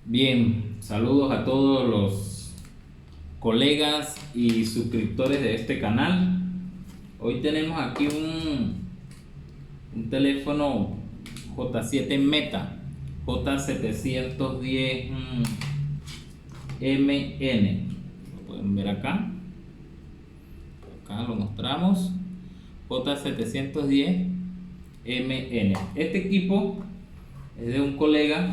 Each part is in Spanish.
Bien, saludos a todos los colegas y suscriptores de este canal. Hoy tenemos aquí un teléfono J7 Meta J710 MN. Lo pueden ver acá. Acá lo mostramos. J710 MN. Este equipo es de un colega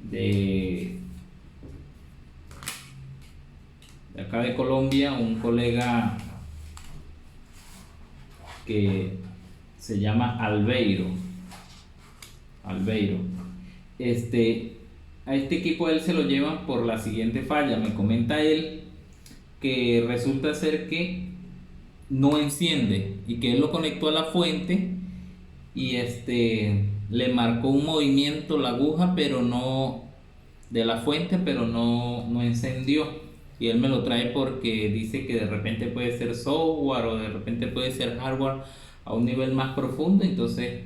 de acá de Colombia, un colega que se llama Albeiro. A este equipo él se lo llevan por la siguiente falla. Me comenta él que resulta ser que no enciende y que él lo conectó a la fuente y le marcó un movimiento la aguja, pero no de la fuente, pero no encendió. Y él me lo trae porque dice que de repente puede ser software o de repente puede ser hardware a un nivel más profundo. Entonces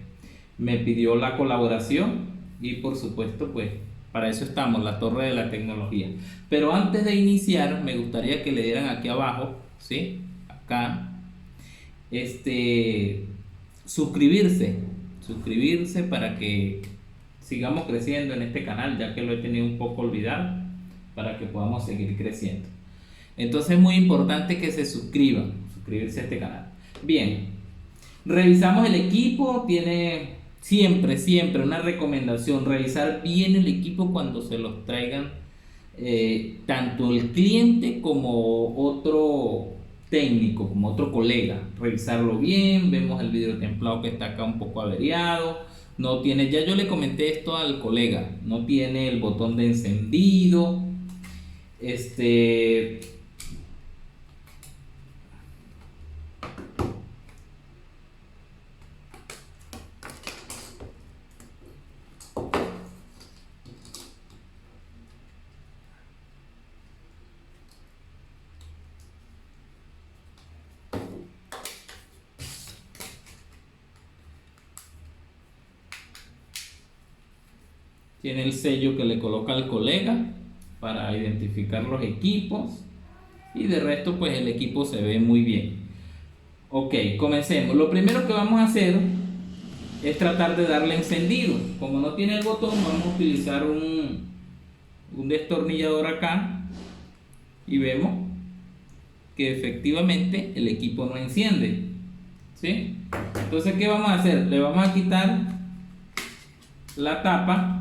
me pidió la colaboración y por supuesto pues para eso estamos, la torre de la tecnología. Pero antes de iniciar me gustaría que le dieran aquí abajo, ¿sí? Acá, suscribirse para que sigamos creciendo en este canal, ya que lo he tenido un poco olvidado, para que podamos seguir creciendo. Entonces es muy importante que se suscribirse a este canal. Bien, revisamos el equipo. Tiene siempre una recomendación: revisar bien el equipo cuando se los traigan tanto el cliente como otro técnico, como otro colega. Revisarlo bien. Vemos el video templado que está acá un poco averiado, no tiene, ya yo le comenté esto al colega, no tiene el botón de encendido. Tiene el sello que le coloca el colega para identificar los equipos, y de resto pues el equipo se ve muy bien. Ok, comencemos. Lo primero que vamos a hacer es tratar de darle encendido. Como no tiene el botón, vamos a utilizar un destornillador acá y vemos que efectivamente el equipo no enciende, ¿sí? Entonces, ¿qué vamos a hacer? Le vamos a quitar la tapa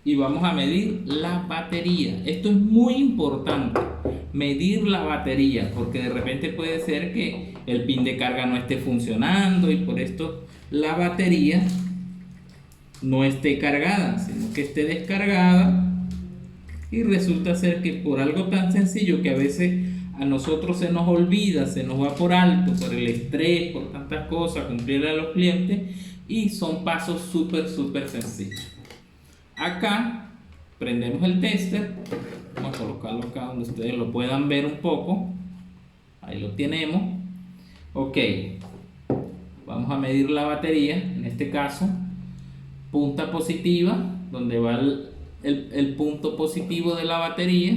y vamos a medir la batería. Esto es muy importante, medir la batería, porque de repente puede ser que el pin de carga no esté funcionando y por esto la batería no esté cargada, sino que esté descargada. Y resulta ser que por algo tan sencillo que a veces a nosotros se nos olvida, se nos va por alto, por el estrés, por tantas cosas, cumplirle a los clientes, y son pasos súper sencillos. Acá prendemos el tester. Vamos a colocarlo acá donde ustedes lo puedan ver un poco. Ahí lo tenemos. Ok, vamos a medir la batería. En este caso, punta positiva, donde va el punto positivo de la batería,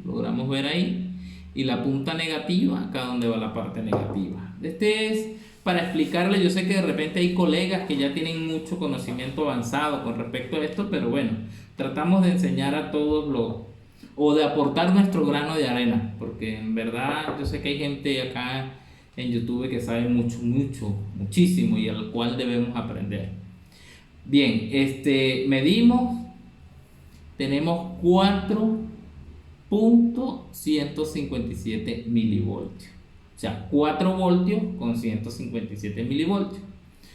logramos ver ahí, y la punta negativa, acá donde va la parte negativa. Este es para explicarle. Yo sé que de repente hay colegas que ya tienen mucho conocimiento avanzado con respecto a esto, pero bueno, tratamos de enseñar a todos o de aportar nuestro grano de arena, porque en verdad yo sé que hay gente acá en YouTube que sabe muchísimo, y al cual debemos aprender. Bien, medimos, tenemos 4.157 milivoltios. O sea, 4 voltios con 157 milivoltios.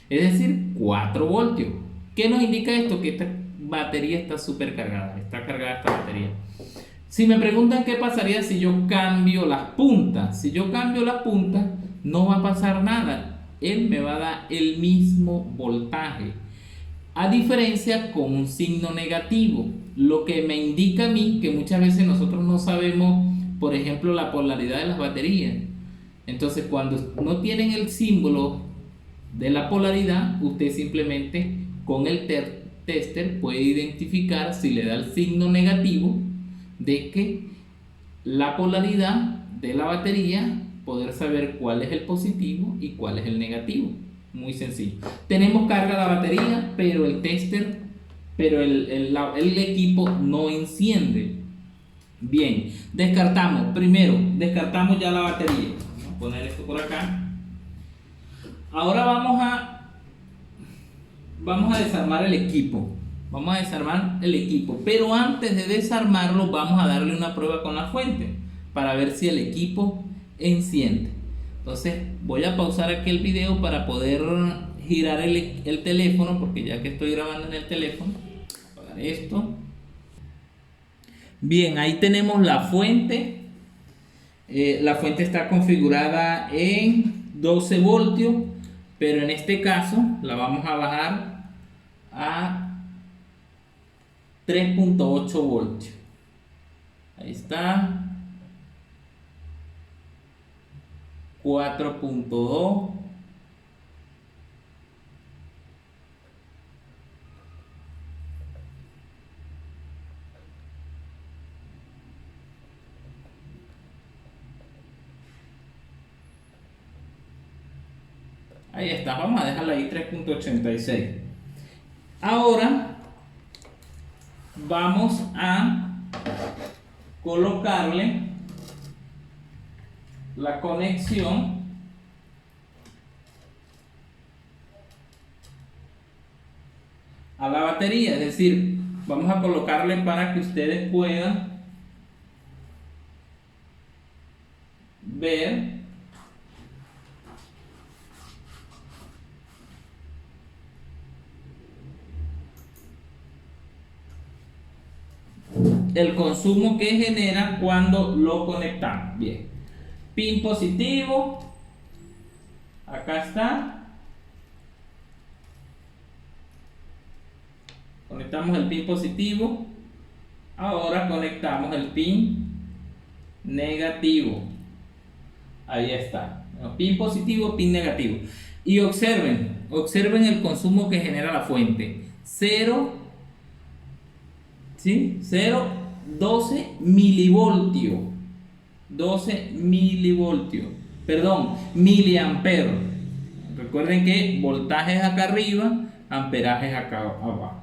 Es decir, 4 voltios. ¿Qué nos indica esto? Que esta batería está súper cargada. Está cargada esta batería. Si me preguntan qué pasaría si yo cambio las puntas. Si yo cambio las puntas, no va a pasar nada. Él me va a dar el mismo voltaje. A diferencia con un signo negativo. Lo que me indica a mí que muchas veces nosotros no sabemos, por ejemplo, la polaridad de las baterías. Entonces, cuando no tienen el símbolo de la polaridad, usted simplemente con el tester puede identificar, si le da el signo negativo, de que la polaridad de la batería, poder saber cuál es el positivo y cuál es el negativo. Muy sencillo. Tenemos carga la batería, pero el tester, el equipo no enciende. Bien, descartamos. Primero, descartamos ya la batería. Vamos a poner esto por acá. Ahora vamos a desarmar el equipo. Vamos a desarmar el equipo, pero antes de desarmarlo vamos a darle una prueba con la fuente para ver si el equipo enciende. Entonces voy a pausar aquí el video para poder girar el teléfono, porque ya que estoy grabando en el teléfono, voy a apagar esto. Bien, ahí tenemos la fuente. La fuente está configurada en 12 voltios, pero en este caso la vamos a bajar a 3.8 voltios. Ahí está. 4.2. Ahí está, vamos a dejarla ahí 3.86. Ahora vamos a colocarle la conexión a la batería, es decir, vamos a colocarle para que ustedes puedan ver el consumo que genera cuando lo conectamos. Bien, pin positivo, acá está, conectamos el pin positivo. Ahora conectamos el pin negativo, ahí está, pin positivo, pin negativo, y observen el consumo que genera la fuente, 12 milivoltios, miliamperes. Recuerden que voltaje es acá arriba, amperaje es acá abajo.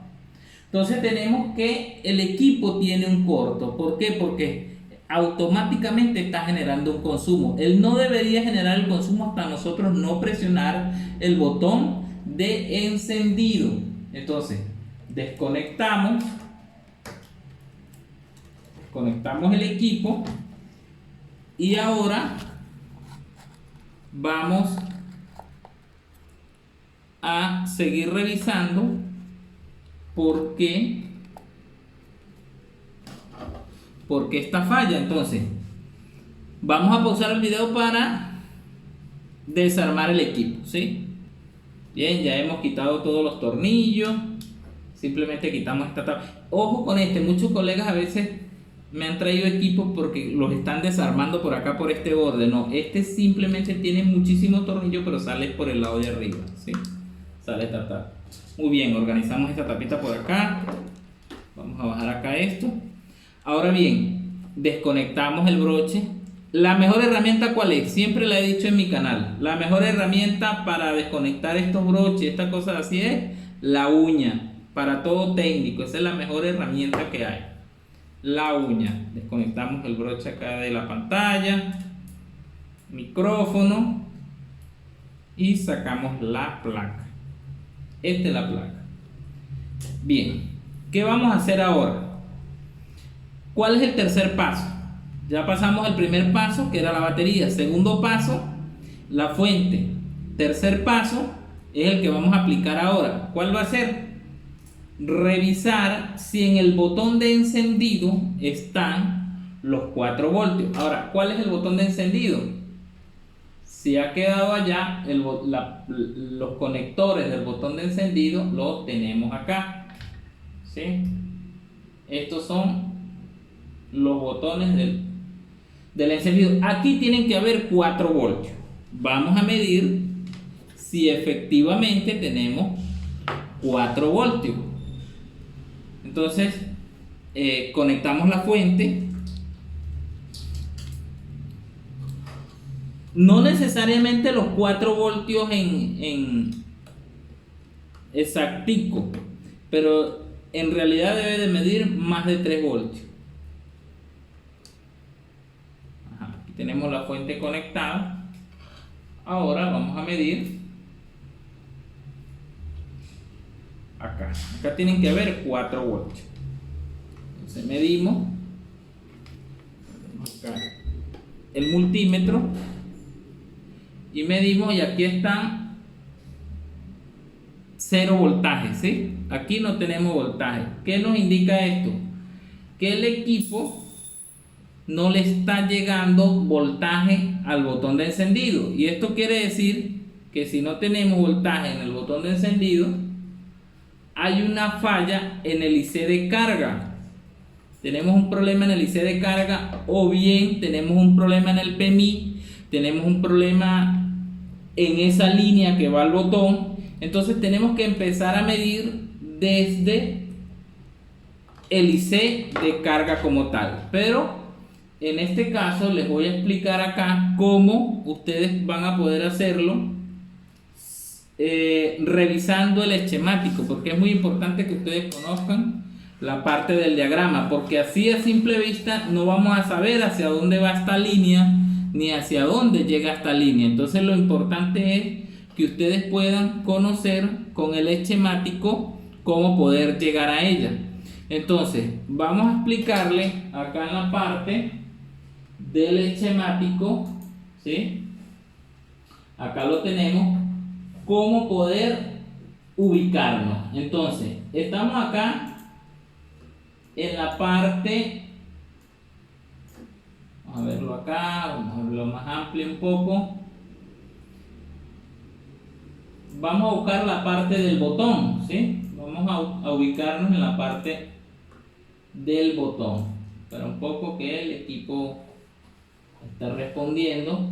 Entonces tenemos que el equipo tiene un corto. ¿Por qué? Porque automáticamente está generando un consumo. Él no debería generar el consumo hasta nosotros no presionar el botón de encendido. Entonces desconectamos el equipo y ahora vamos a seguir revisando por qué esta falla. Entonces vamos a pausar el video para desarmar el equipo, ¿sí? Bien, ya hemos quitado todos los tornillos, simplemente quitamos esta tabla. Ojo con muchos colegas a veces me han traído equipos porque los están desarmando por acá, por este borde. No, simplemente tiene muchísimos tornillos, pero sale por el lado de arriba, ¿sí? Sale esta tapa. Muy bien, organizamos esta tapita por acá. Vamos a bajar acá esto. Ahora bien, desconectamos el broche. La mejor herramienta, ¿cuál es? Siempre la he dicho en mi canal. La mejor herramienta para desconectar estos broches, estas cosas así, es la uña. Para todo técnico, esa es la mejor herramienta que hay. La uña. Desconectamos el broche acá de la pantalla, micrófono, y sacamos la placa. Esta es la placa. Bien, ¿qué vamos a hacer ahora? ¿Cuál es el tercer paso? Ya pasamos el primer paso, que era la batería. Segundo paso, la fuente. Tercer paso es el que vamos a aplicar ahora. ¿Cuál va a ser? Revisar si en el botón de encendido están los 4 voltios. Ahora, ¿cuál es el botón de encendido? Si ha quedado allá, los conectores del botón de encendido los tenemos acá, ¿sí? Estos son los botones del encendido. Aquí tienen que haber 4 voltios. Vamos a medir si efectivamente tenemos 4 voltios. Entonces conectamos la fuente. No necesariamente los 4 voltios en exactico, pero en realidad debe de medir más de 3 voltios. Aquí tenemos la fuente conectada. Ahora vamos a medir acá. Acá tienen que haber 4 voltios. Entonces medimos acá el multímetro y medimos, y aquí están 0 voltaje, ¿sí? Aquí no tenemos voltaje. ¿Qué nos indica esto? Que el equipo no le está llegando voltaje al botón de encendido, y esto quiere decir que si no tenemos voltaje en el botón de encendido, hay una falla en el IC de carga. Tenemos un problema en el IC de carga, o bien tenemos un problema en el PMI, tenemos un problema en esa línea que va al botón. Entonces tenemos que empezar a medir desde el IC de carga como tal, pero en este caso les voy a explicar acá cómo ustedes van a poder hacerlo revisando el esquemático, porque es muy importante que ustedes conozcan la parte del diagrama, porque así a simple vista no vamos a saber hacia dónde va esta línea ni hacia dónde llega esta línea. Entonces lo importante es que ustedes puedan conocer con el esquemático cómo poder llegar a ella. Entonces vamos a explicarle acá en la parte del esquemático, ¿sí? Acá lo tenemos, cómo poder ubicarnos. Entonces estamos acá en la parte, vamos a verlo acá, vamos a verlo más amplio un poco. Vamos a buscar la parte del botón, ¿sí? Vamos a ubicarnos en la parte del botón. Espera un poco que el equipo está respondiendo.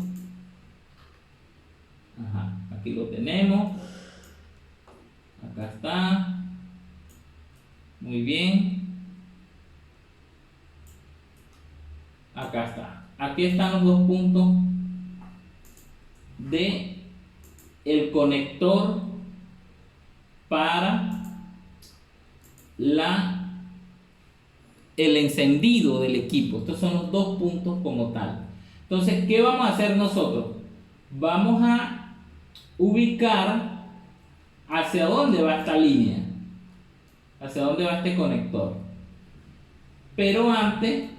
Ajá, aquí lo tenemos. Acá está. Muy bien. Acá está. Aquí están los 2 puntos de el conector para el encendido del equipo. Estos son los 2 puntos como tal. Entonces, ¿qué vamos a hacer nosotros? Vamos a ubicar hacia dónde va esta línea, hacia dónde va este conector. Pero antes,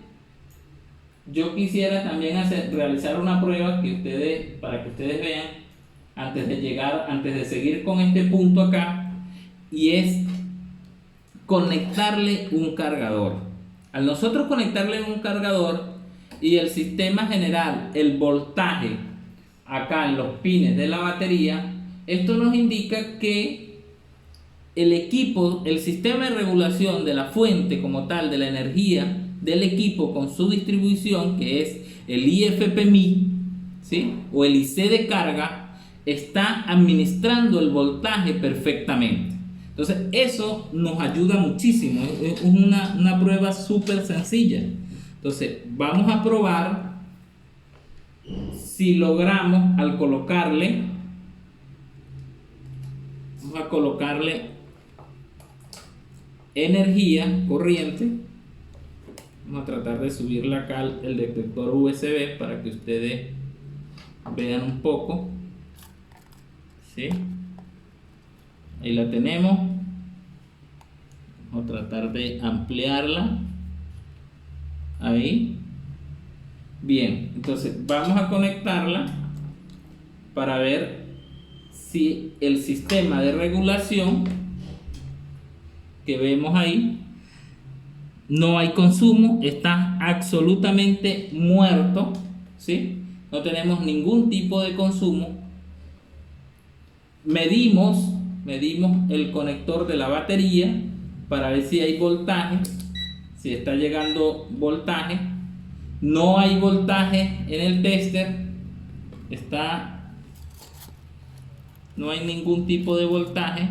yo quisiera también realizar una prueba para que ustedes vean antes de seguir con este punto acá, y es conectarle un cargador. Al nosotros conectarle un cargador y el sistema general el voltaje acá en los pines de la batería, esto nos indica que el equipo, el sistema de regulación de la fuente como tal, de la energía del equipo con su distribución, que es el IFPMI, ¿sí? O el IC de carga, está administrando el voltaje perfectamente. Entonces eso nos ayuda muchísimo, es una prueba súper sencilla. Entonces vamos a probar si logramos, al colocarle, vamos a colocarle energía, corriente. Vamos a tratar de subirle acá el detector USB para que ustedes vean un poco. ¿Sí? Ahí la tenemos. Vamos a tratar de ampliarla. Ahí. Bien, entonces vamos a conectarla para ver si el sistema de regulación que vemos ahí, no hay consumo, está absolutamente muerto, ¿sí? No tenemos ningún tipo de consumo. Medimos el conector de la batería para ver si hay voltaje, si está llegando voltaje. No hay voltaje en el tester, no hay ningún tipo de voltaje,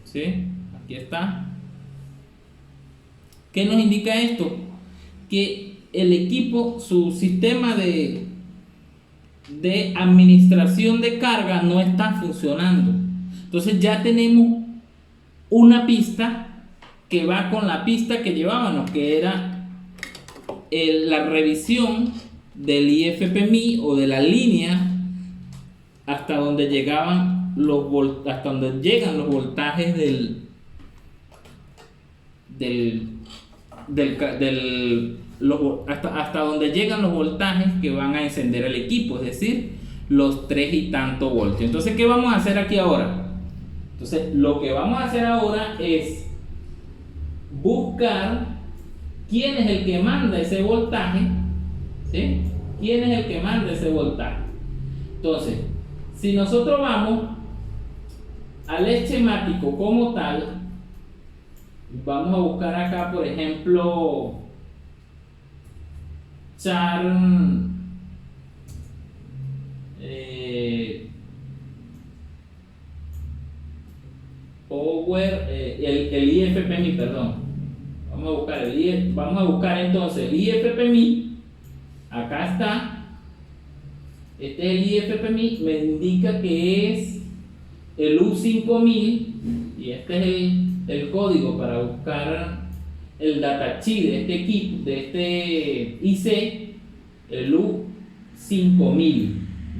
¿sí? Aquí está. ¿Qué nos indica esto? Que el equipo, su sistema de administración de carga no está funcionando. Entonces ya tenemos una pista que va con la pista que llevábamos, que era la revisión del IFPMI o de la línea hasta donde llegaban hasta donde llegan los voltajes hasta donde llegan los voltajes que van a encender el equipo, es decir, los 3 y tanto voltios. Entonces, ¿qué vamos a hacer aquí ahora? Entonces, lo que vamos a hacer ahora es buscar quién es el que manda ese voltaje, ¿sí? ¿Quién es el que manda ese voltaje? Entonces, si nosotros vamos al esquemático como tal, vamos a buscar acá, por ejemplo, char power, el IFPMI, perdón. Vamos a buscar entonces el IFPMI. Acá está. Este es el IFPMI, me indica que es el U5000 y este es el código para buscar el datasheet de este equipo, de este IC, el U5000.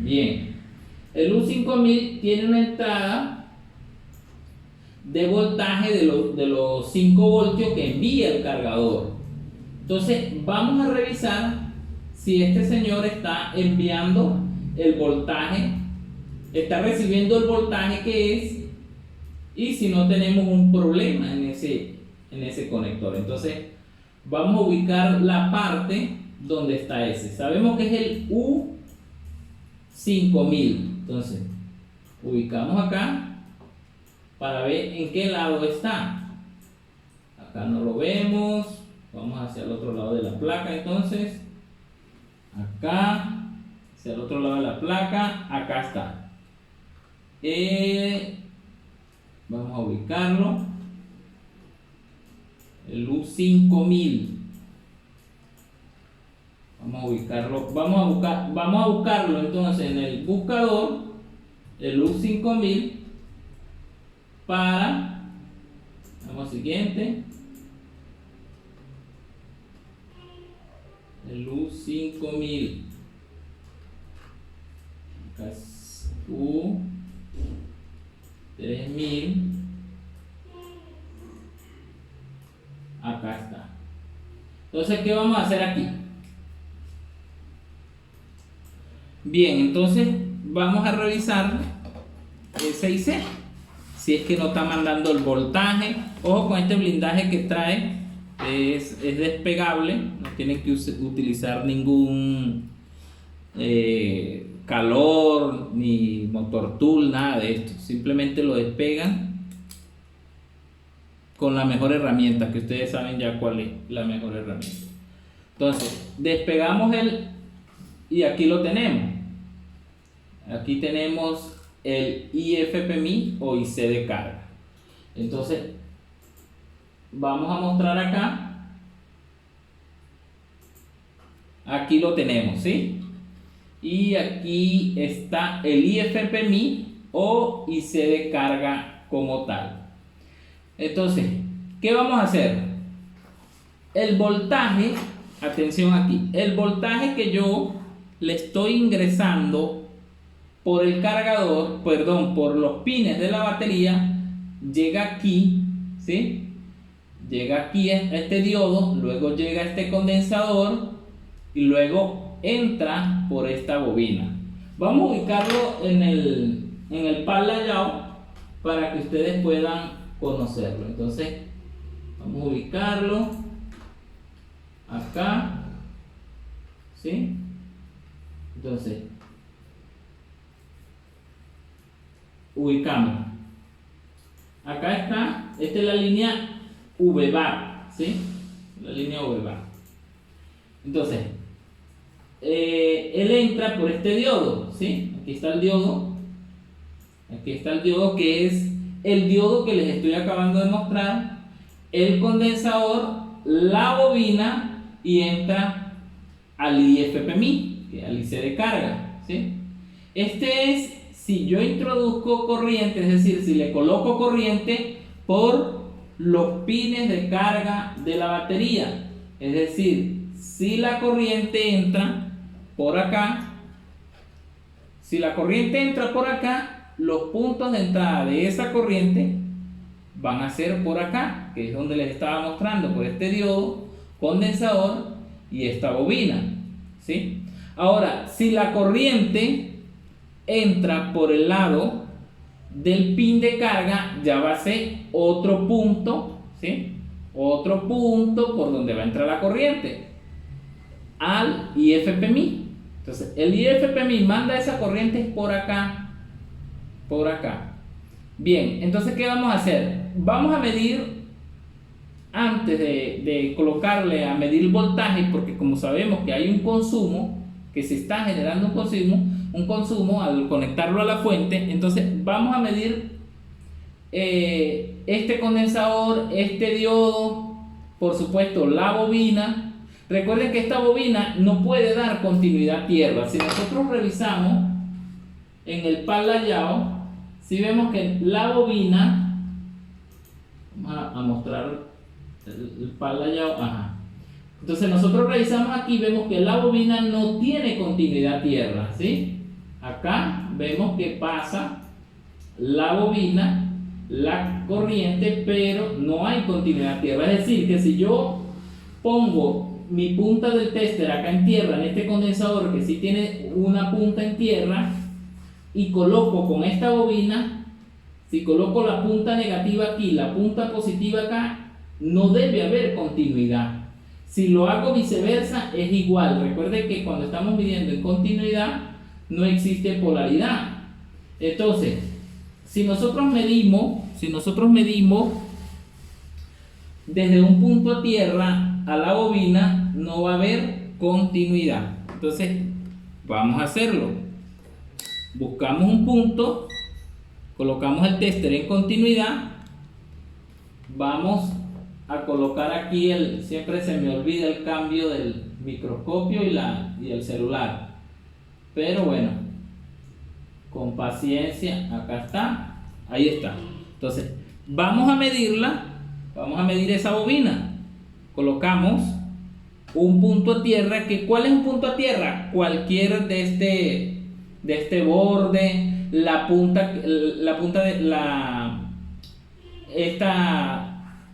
Bien, el U5000 tiene una entrada de voltaje de los 5 voltios que envía el cargador. Entonces vamos a revisar si este señor está enviando el voltaje, está recibiendo el voltaje que es, y si no tenemos un problema en ese conector. Entonces vamos a ubicar la parte donde está ese. Sabemos que es el U5000. Entonces ubicamos acá para ver en qué lado está. Acá no lo vemos. Vamos hacia el otro lado de la placa. Entonces acá hacia el otro lado de la placa, acá está. Vamos a ubicarlo, el U5000. Vamos a ubicarlo, vamos a buscarlo entonces en el buscador, el U5000, vamos siguiente, el U5000. Acá es U3000. Acá está. Entonces, ¿qué vamos a hacer aquí? Bien, entonces vamos a revisar ese IC, si es que no está mandando el voltaje. Ojo con este blindaje que trae, es despegable, no tienen que utilizar ningún calor ni motor tool, nada de esto, simplemente lo despegan con la mejor herramienta, que ustedes saben ya cuál es la mejor herramienta. Entonces despegamos y aquí lo tenemos. Aquí tenemos el IFPMI o IC de carga. Entonces vamos a mostrar acá. Aquí lo tenemos, ¿sí? Y aquí está el IFPMI o IC de carga como tal. Entonces, ¿qué vamos a hacer? El voltaje, atención aquí, el voltaje que yo le estoy ingresando por el cargador, perdón, por los pines de la batería, llega aquí, ¿sí? Llega aquí a este diodo, luego llega a este condensador y luego entra por esta bobina. Vamos a ubicarlo en el pad layout para que ustedes puedan conocerlo. Entonces vamos a ubicarlo acá, ¿sí? Entonces ubicamos. Acá está, esta es la línea VBAR, ¿sí? La línea VBAR. Entonces él entra por este diodo, ¿sí? Aquí está el diodo. Aquí está el diodo, que es el diodo que les estoy acabando de mostrar. El condensador la bobina y entra al IFPMI, que es al IC de carga, ¿sí? Este es si yo introduzco corriente, es decir, si le coloco corriente por los pines de carga de la batería. Es decir, si la corriente entra por acá, los puntos de entrada de esa corriente van a ser por acá, que es donde les estaba mostrando, por este diodo, condensador y esta bobina, ¿sí? Ahora, si la corriente entra por el lado del pin de carga, ya va a ser otro punto, ¿sí? Otro punto por donde va a entrar la corriente al IFPMI. Entonces el IFPMI manda esa corriente por acá, por acá. Bien, entonces ¿qué vamos a hacer? Vamos a medir, antes de colocarle a medir el voltaje, porque como sabemos que hay un consumo, que se está generando un consumo al conectarlo a la fuente, entonces vamos a medir este condensador, este diodo, por supuesto la bobina. Recuerden que esta bobina no puede dar continuidad a tierra. Si nosotros revisamos en el pan layout, si vemos que la bobina, vamos a mostrar el pan layout, ajá. Entonces nosotros revisamos aquí, vemos que la bobina no tiene continuidad a tierra, ¿sí? Acá vemos que pasa la bobina, la corriente, pero no hay continuidad a tierra. Es decir, que si yo pongo mi punta del tester acá en tierra, en este condensador que sí tiene una punta en tierra, y coloco con esta bobina, si coloco la punta negativa aquí, la punta positiva acá, no debe haber continuidad. Si lo hago viceversa, es igual. Recuerde que cuando estamos midiendo en continuidad, no existe polaridad. Entonces, si nosotros medimos desde un punto a tierra a la bobina, no va a haber continuidad. Entonces, vamos a hacerlo. Buscamos un punto, colocamos el tester en continuidad, vamos a colocar aquí siempre se me olvida el cambio del microscopio y el celular, pero bueno, con paciencia, acá está, ahí está. Entonces vamos a medirla, vamos a medir esa bobina, colocamos un punto a tierra. ¿Cuál es un punto a tierra? Cualquier de este borde, la punta de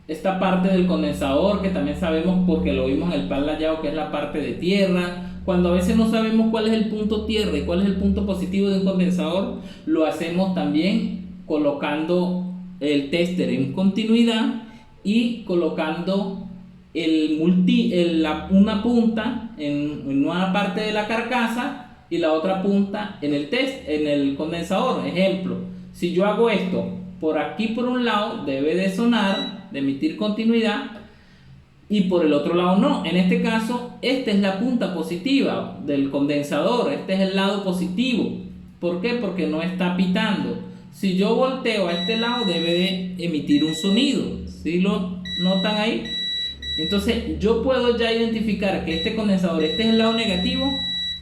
esta parte del condensador, que también sabemos porque lo vimos en el pan layout, que es la parte de tierra. Cuando a veces no sabemos cuál es el punto tierra y cuál es el punto positivo de un condensador, lo hacemos también colocando el tester en continuidad y colocando una punta en una parte de la carcasa y la otra punta en el condensador. Ejemplo, si yo hago esto por aquí, por un lado debe de sonar, de emitir continuidad, y por el otro lado no. En este caso, esta es la punta positiva del condensador, este es el lado positivo. ¿Por qué? Porque no está pitando. Si yo volteo a este lado, debe de emitir un sonido. ¿Sí lo notan ahí? Entonces yo puedo ya identificar que este condensador, este es el lado negativo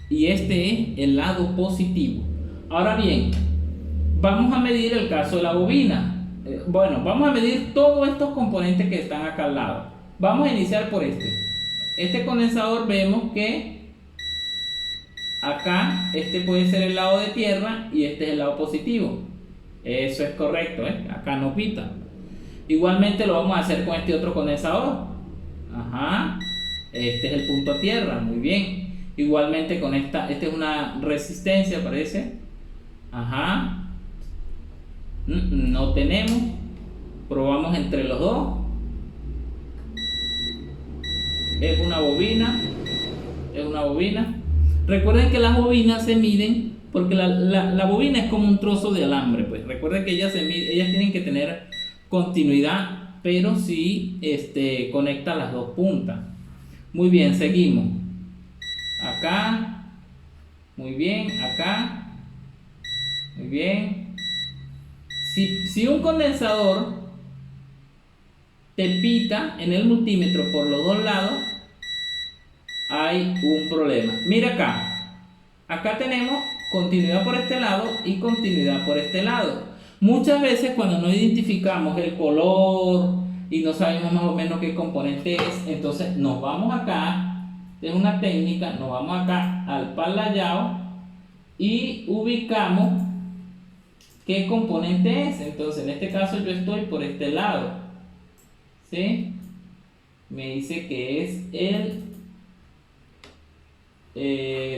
y este es el lado positivo. Ahora bien, vamos a medir el caso de la bobina. Bueno, vamos a medir todos estos componentes que están acá al lado. Vamos a iniciar por este condensador. Vemos que acá este puede ser el lado de tierra y este es el lado positivo. Eso es correcto, ¿eh? Acá no pita. Igualmente lo vamos a hacer con este otro condensador. Ajá, este es el punto a tierra, muy bien. Igualmente con esta es una resistencia, parece. Ajá, no tenemos. Probamos entre los dos. Es una bobina. Recuerden que las bobinas se miden porque la bobina es como un trozo de alambre, pues. Recuerden que ellas tienen que tener continuidad, pero sí conecta las dos puntas. Muy bien, seguimos. Acá. Muy bien, acá. Muy bien. Si un condensador te pita en el multímetro por los dos lados, hay un problema. Mira acá tenemos continuidad por este lado y continuidad por este lado. Muchas veces cuando no identificamos el color y no sabemos más o menos qué componente es, entonces nos vamos acá, es una técnica, nos vamos acá al panlayado y ubicamos qué componente es. Entonces en este caso yo estoy por este lado, ¿sí? Me dice que es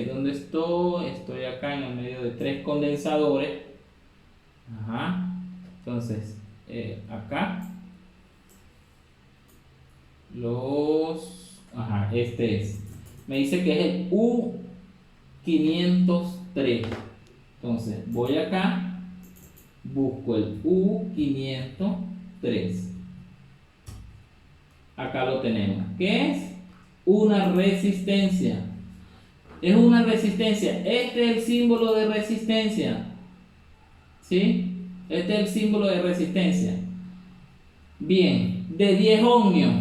¿dónde estoy? Estoy acá en el medio de 3 condensadores. Ajá. Entonces, acá este es. Me dice que es el U503. Entonces, voy acá, busco el U503. Acá lo tenemos. ¿Qué es? Una resistencia. Es una resistencia. Este es el símbolo de resistencia. ¿Sí? Este es el símbolo de resistencia. Bien, de 10 ohmios.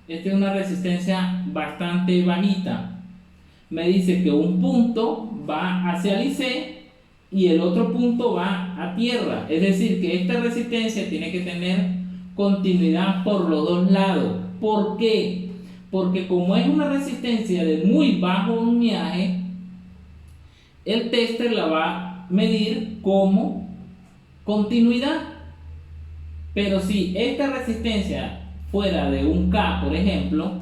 Esta es una resistencia bastante bajita. Me dice que un punto va hacia el IC y el otro punto va a tierra. Es decir, que esta resistencia tiene que tener continuidad por los dos lados. ¿Por qué? Porque como es una resistencia de muy bajo ohmiaje, el tester la va a medir como continuidad. Pero si esta resistencia fuera de un K, por ejemplo,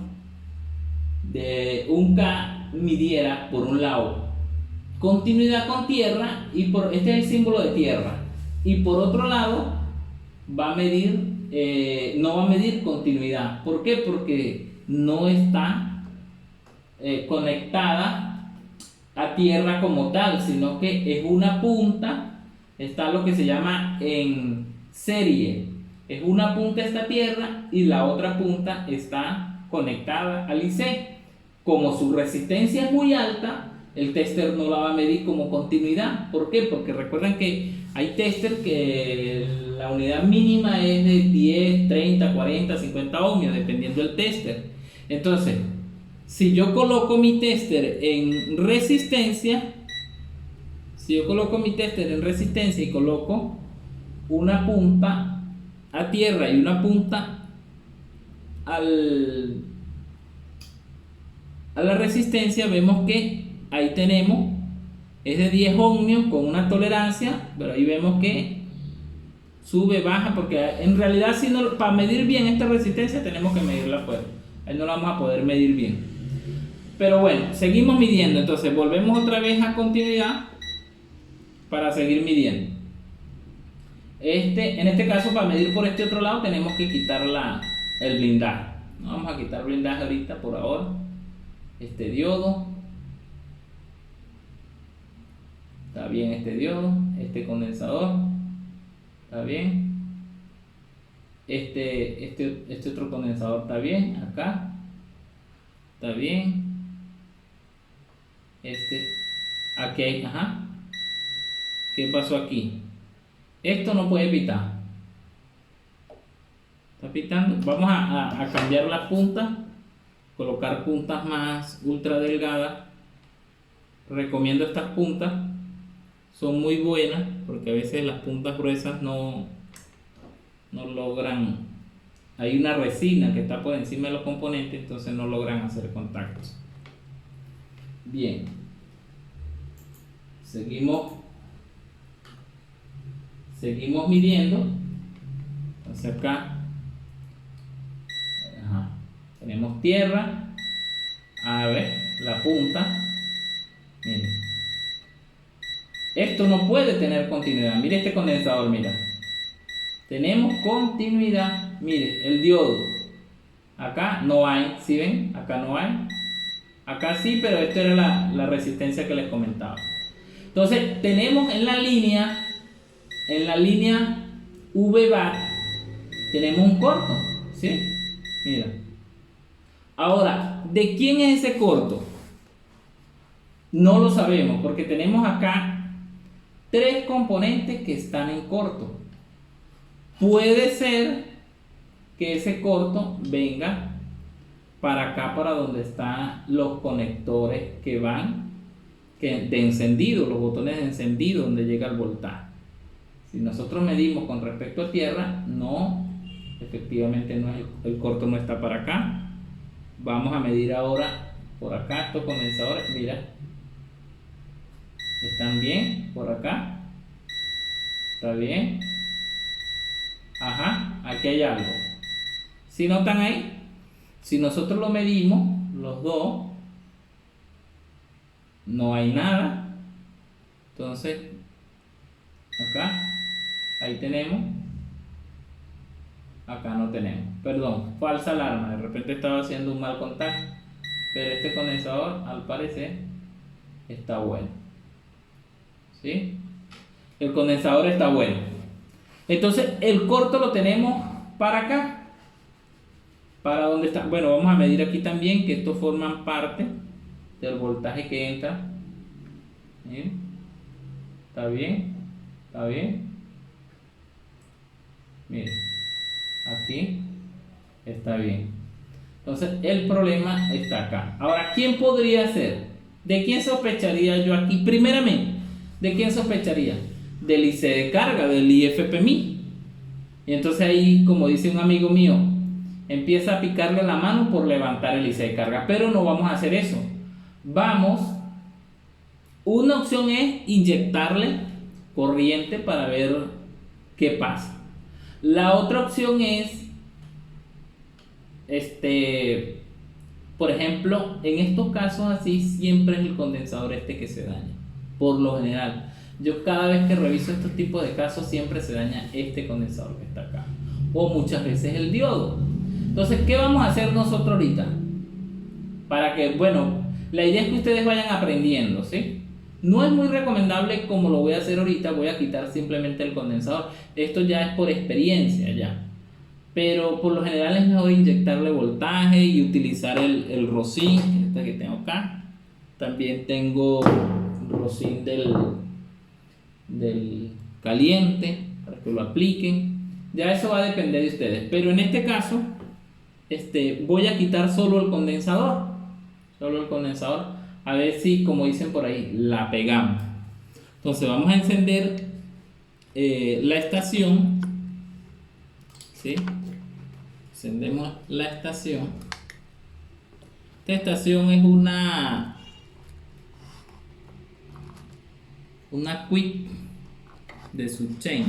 de un K midiera por un lado continuidad con tierra, y este es el símbolo de tierra, y por otro lado va a medir, no va a medir continuidad. ¿Por qué? Porque no está conectada a tierra como tal, sino que es una punta, está lo que se llama en serie, es una punta esta tierra y la otra punta está conectada al IC. Como su resistencia es muy alta, el tester no la va a medir como continuidad. ¿Por qué? Porque recuerden que hay tester que la unidad mínima es de 10, 30, 40, 50 ohmios, dependiendo del tester. Entonces, si yo coloco mi tester en resistencia, y coloco una punta a tierra y una punta a la resistencia, vemos que ahí tenemos, es de 10 ohmios con una tolerancia, pero ahí vemos que sube, baja, porque en realidad para medir bien esta resistencia tenemos que medirla afuera, ahí no la vamos a poder medir bien. Pero bueno, seguimos midiendo. Entonces volvemos otra vez a continuidad para seguir midiendo. En este caso, para medir por este otro lado tenemos que quitar el blindaje. No vamos a quitar blindaje ahorita por ahora. Este diodo está bien, este diodo, este condensador está bien, este otro condensador está bien, acá está bien, aquí, ajá. ¿Qué pasó aquí? Esto no puede pitar. Está pitando. Vamos a cambiar las puntas, colocar puntas más ultra delgadas. Recomiendo estas puntas, son muy buenas porque a veces las puntas gruesas no logran. Hay una resina que está por encima de los componentes, entonces no logran hacer contactos. Bien, seguimos midiendo. Entonces acá tenemos tierra, a ver la punta. Miren, esto no puede tener continuidad. Mire este condensador, mira, tenemos continuidad. Mire el diodo, acá no hay, ¿sí ven? Acá no hay, acá sí, pero esta era la resistencia que les comentaba. Entonces tenemos en la línea V bar tenemos un corto, ¿sí? Mira. Ahora, ¿de quién es ese corto? No lo sabemos porque tenemos acá 3 componentes que están en corto. Puede ser que ese corto venga para acá, para donde están los conectores que van de encendido, los botones de encendido donde llega el voltaje. Si nosotros medimos con respecto a tierra, no, efectivamente no es, el corto no está para acá. Vamos a medir ahora por acá estos condensadores, mira, están bien por acá, está bien, ajá, aquí hay algo. Si no están ahí, si nosotros lo medimos los dos, no hay nada. Entonces acá, ahí tenemos, acá no tenemos, perdón, falsa alarma, de repente estaba haciendo un mal contacto, pero este condensador al parecer está bueno, ¿sí? El condensador está bueno. Entonces el corto lo tenemos para acá, para donde está. Bueno, vamos a medir aquí también que estos forman parte del voltaje que entra. ¿Bien? ¿Está bien? ¿Está bien? Miren, aquí está bien. Entonces el problema está acá. Ahora, ¿quién podría ser? ¿De quién sospecharía yo aquí? Primeramente, ¿de quién sospecharía? Del IC de carga, del IFPMI. Y entonces ahí, como dice un amigo mío, empieza a picarle la mano por levantar el IC de carga. Pero no vamos a hacer eso. Una opción es inyectarle corriente para ver qué pasa. La otra opción es, por ejemplo, en estos casos así, siempre es el condensador que se daña. Por lo general, yo cada vez que reviso estos tipos de casos, siempre se daña este condensador que está acá. O muchas veces el diodo. Entonces, ¿qué vamos a hacer nosotros ahorita? Para que, bueno, la idea es que ustedes vayan aprendiendo, ¿sí? No es muy recomendable como lo voy a hacer ahorita, voy a quitar simplemente el condensador. Esto ya es por experiencia ya. Pero por lo general es mejor inyectarle voltaje y utilizar el Rosin, este que tengo acá. También tengo Rosin del caliente para que lo apliquen. Ya eso va a depender de ustedes. Pero en este caso, voy a quitar solo el condensador. Solo el condensador. A ver si, como dicen por ahí, la pegamos. Entonces vamos a encender la estación, ¿sí? Encendemos la estación. Esta estación es una Quick de Subchain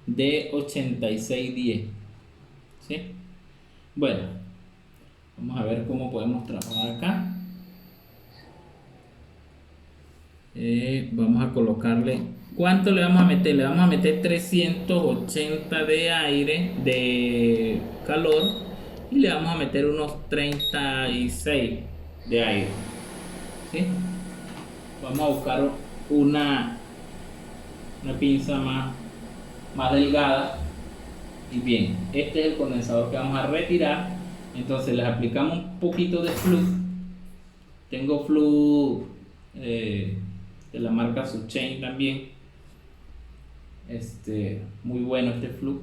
de 8610, ¿sí? Bueno, vamos a ver cómo podemos trabajar acá. Vamos a colocarle, ¿cuánto le vamos a meter? Le vamos a meter 380 de aire, de calor, y le vamos a meter unos 36 de aire, ¿sí? Vamos a buscar una pinza más delgada. Y bien, este es el condensador que vamos a retirar. Entonces les aplicamos un poquito de flux. Tengo flux de la marca Subchain también, muy bueno este flux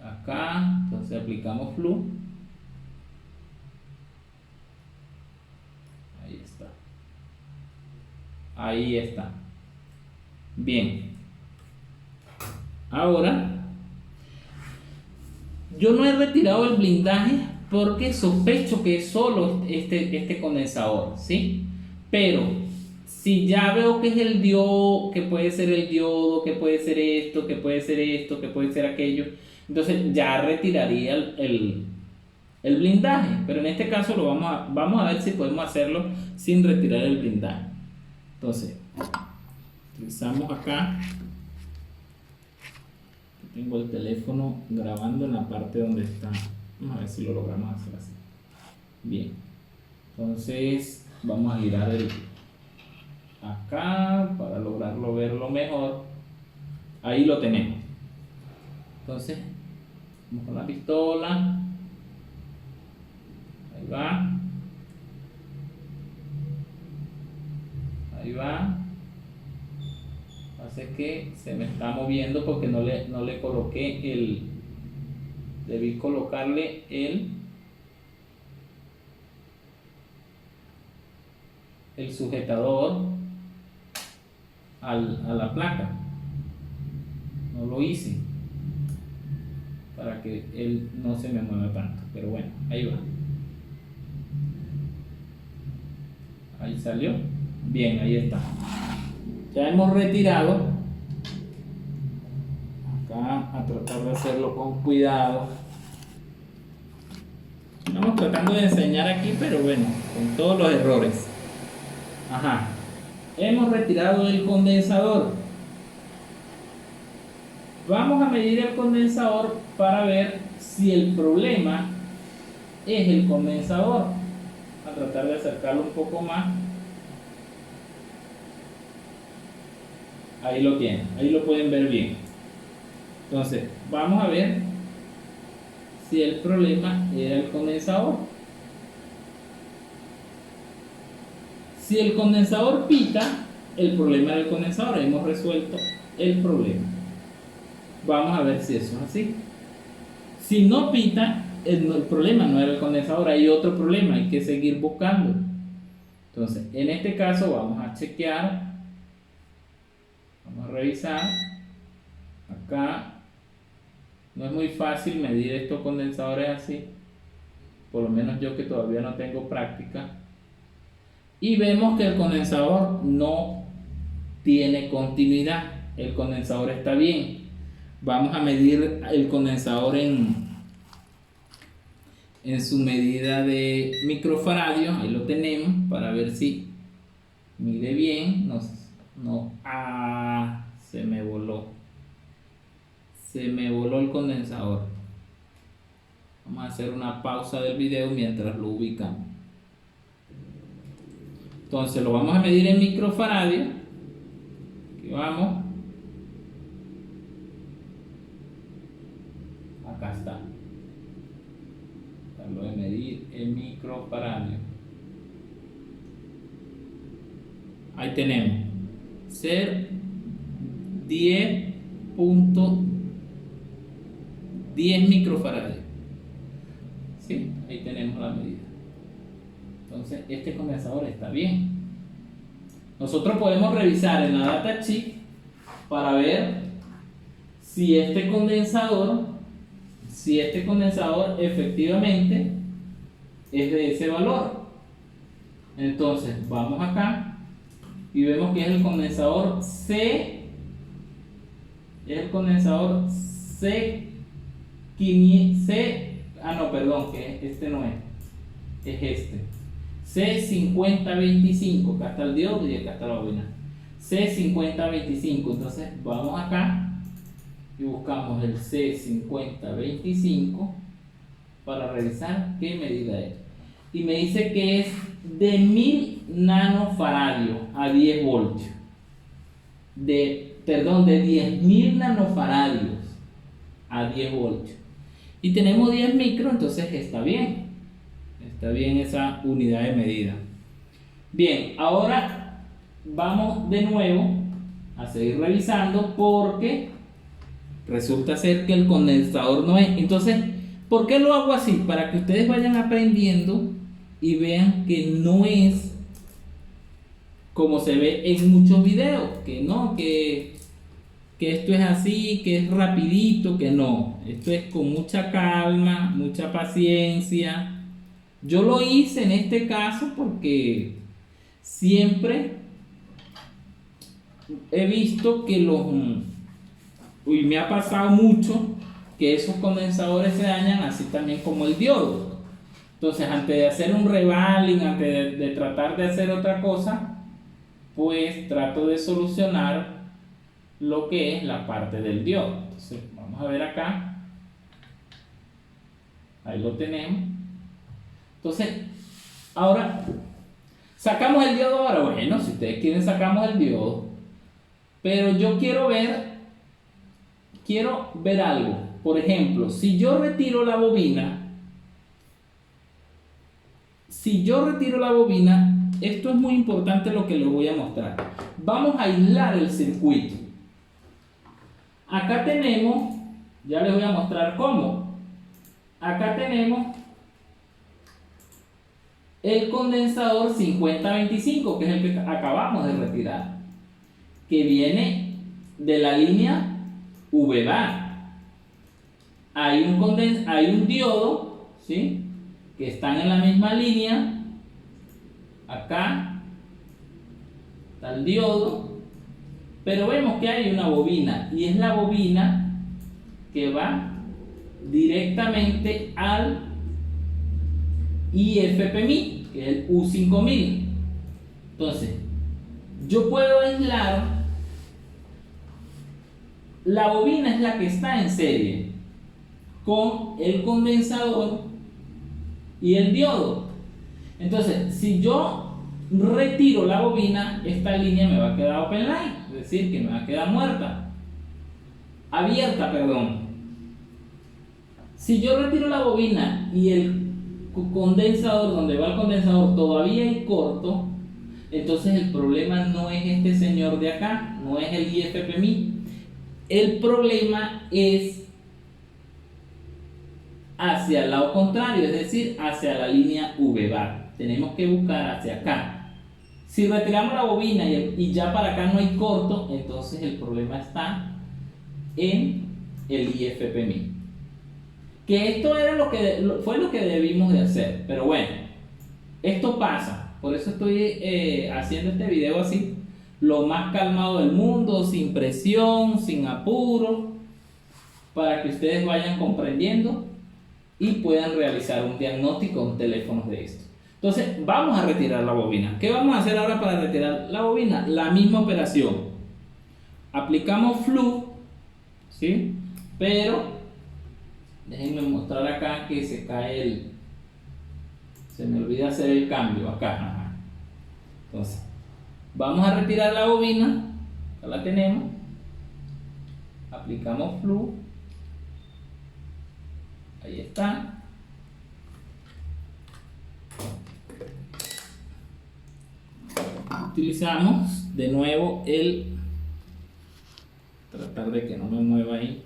acá. Entonces aplicamos flux, ahí está, bien. Ahora yo no he retirado el blindaje porque sospecho que es solo este condensador, ¿sí? Pero si ya veo que es el diodo, que puede ser el diodo, que puede ser esto, que puede ser esto, que puede ser aquello, entonces ya retiraría el blindaje. Pero en este caso vamos a ver si podemos hacerlo sin retirar el blindaje. Entonces, utilizamos acá. Tengo el teléfono grabando en la parte donde está. Vamos a ver si lo logramos hacer así. Bien. Entonces vamos a girar acá para lograrlo verlo mejor. Ahí lo tenemos. Entonces vamos con la pistola. Ahí va. Ahí va. Hace que se me está moviendo porque no le coloqué debí colocarle el sujetador a la placa. No lo hice para que él no se me mueva tanto, pero bueno, ahí va. Ahí salió. Bien, ahí está. Ya hemos retirado. Acá a tratar de hacerlo con cuidado. Estamos tratando de enseñar aquí, pero bueno, con todos los errores. Ajá. Hemos retirado el condensador. Vamos a medir el condensador para ver si el problema es el condensador. A tratar de acercarlo un poco más. Ahí lo tienen, ahí lo pueden ver bien. Entonces, vamos a ver si el problema era el condensador. Si el condensador pita, el problema era el condensador. Hemos resuelto el problema. Vamos a ver si eso es así. Si no pita, el problema no era el condensador, hay otro problema, hay que seguir buscando. Entonces, en este caso vamos a chequear, vamos a revisar. Acá no es muy fácil medir estos condensadores así, por lo menos yo que todavía no tengo práctica. Y vemos que el condensador no tiene continuidad, el condensador está bien. Vamos a medir el condensador en su medida de microfaradios. Ahí lo tenemos para ver si mide bien. Se me voló el condensador. Vamos a hacer una pausa del video mientras lo ubicamos. Entonces lo vamos a medir en microfaradios. Aquí vamos. Acá está. Lo de medir en microfaradios. Ahí tenemos. Ser 10.10 microfaradios. ¿Sí? Ahí tenemos la medida. Entonces, este condensador está bien. Nosotros podemos revisar en la datasheet para ver si este condensador efectivamente es de ese valor. Entonces vamos acá y vemos que es el condensador C, es el condensador que este no es este C5025. Acá está el diodo y acá está la bobina C5025. Entonces vamos acá y buscamos el C5025 para revisar qué medida es. Y me dice que es de 1000 nanofaradios a 10 voltios. De 10.000 nanofaradios a 10 voltios. Y tenemos 10 micros, entonces está bien. Está bien esa unidad de medida. Bien, ahora vamos de nuevo a seguir revisando porque resulta ser que el condensador no es. Entonces, ¿por qué lo hago así? Para que ustedes vayan aprendiendo y vean que no es como se ve en muchos videos, que no, que esto es así, que es rapidito, que no. Esto es con mucha calma, mucha paciencia. Yo lo hice en este caso porque siempre he visto que me ha pasado mucho que esos condensadores se dañan así también como el diodo. Entonces, antes de hacer un revaling, antes de tratar de hacer otra cosa, pues trato de solucionar lo que es la parte del diodo. Entonces, vamos a ver acá. Ahí lo tenemos. Entonces, ahora, ¿sacamos el diodo ahora? Bueno, si ustedes quieren sacamos el diodo. Pero yo quiero ver algo. Por ejemplo, si yo retiro la bobina, esto es muy importante lo que les voy a mostrar. Vamos a aislar el circuito. Acá tenemos, ya les voy a mostrar cómo. acá tenemos el condensador 5025, que es el que acabamos de retirar, que viene de la línea VBAR. Hay un diodo, ¿sí?, que están en la misma línea. Acá está el diodo, pero vemos que hay una bobina, y es la bobina que va directamente al IFPMI, que es el U5000. Entonces, yo puedo aislar. La bobina es la que está en serie con el condensador y el diodo. Entonces, si yo retiro la bobina, esta línea me va a quedar open line, es decir, que me va a quedar abierta, perdón. Si yo retiro la bobina y el condensador, donde va el condensador, todavía hay corto, entonces el problema no es este señor de acá, no es el IFPMI. El problema es hacia el lado contrario, es decir, hacia la línea VBAR. Tenemos que buscar hacia acá. Si retiramos la bobina y ya para acá no hay corto, entonces el problema está en el IFPMI. Que esto era fue lo que debimos de hacer, pero bueno, esto pasa. Por eso estoy haciendo este video así, lo más calmado del mundo, sin presión, sin apuro, para que ustedes vayan comprendiendo y puedan realizar un diagnóstico con teléfonos de esto. Entonces vamos a retirar la bobina. ¿Qué vamos a hacer ahora para retirar la bobina? La misma operación. Aplicamos flu, ¿sí? Pero déjenme mostrar acá que se cae se me olvida hacer el cambio acá. Ajá. Entonces vamos a retirar la bobina. Acá la tenemos. Aplicamos flu. Ahí está. Utilizamos de nuevo tratar de que no me mueva ahí.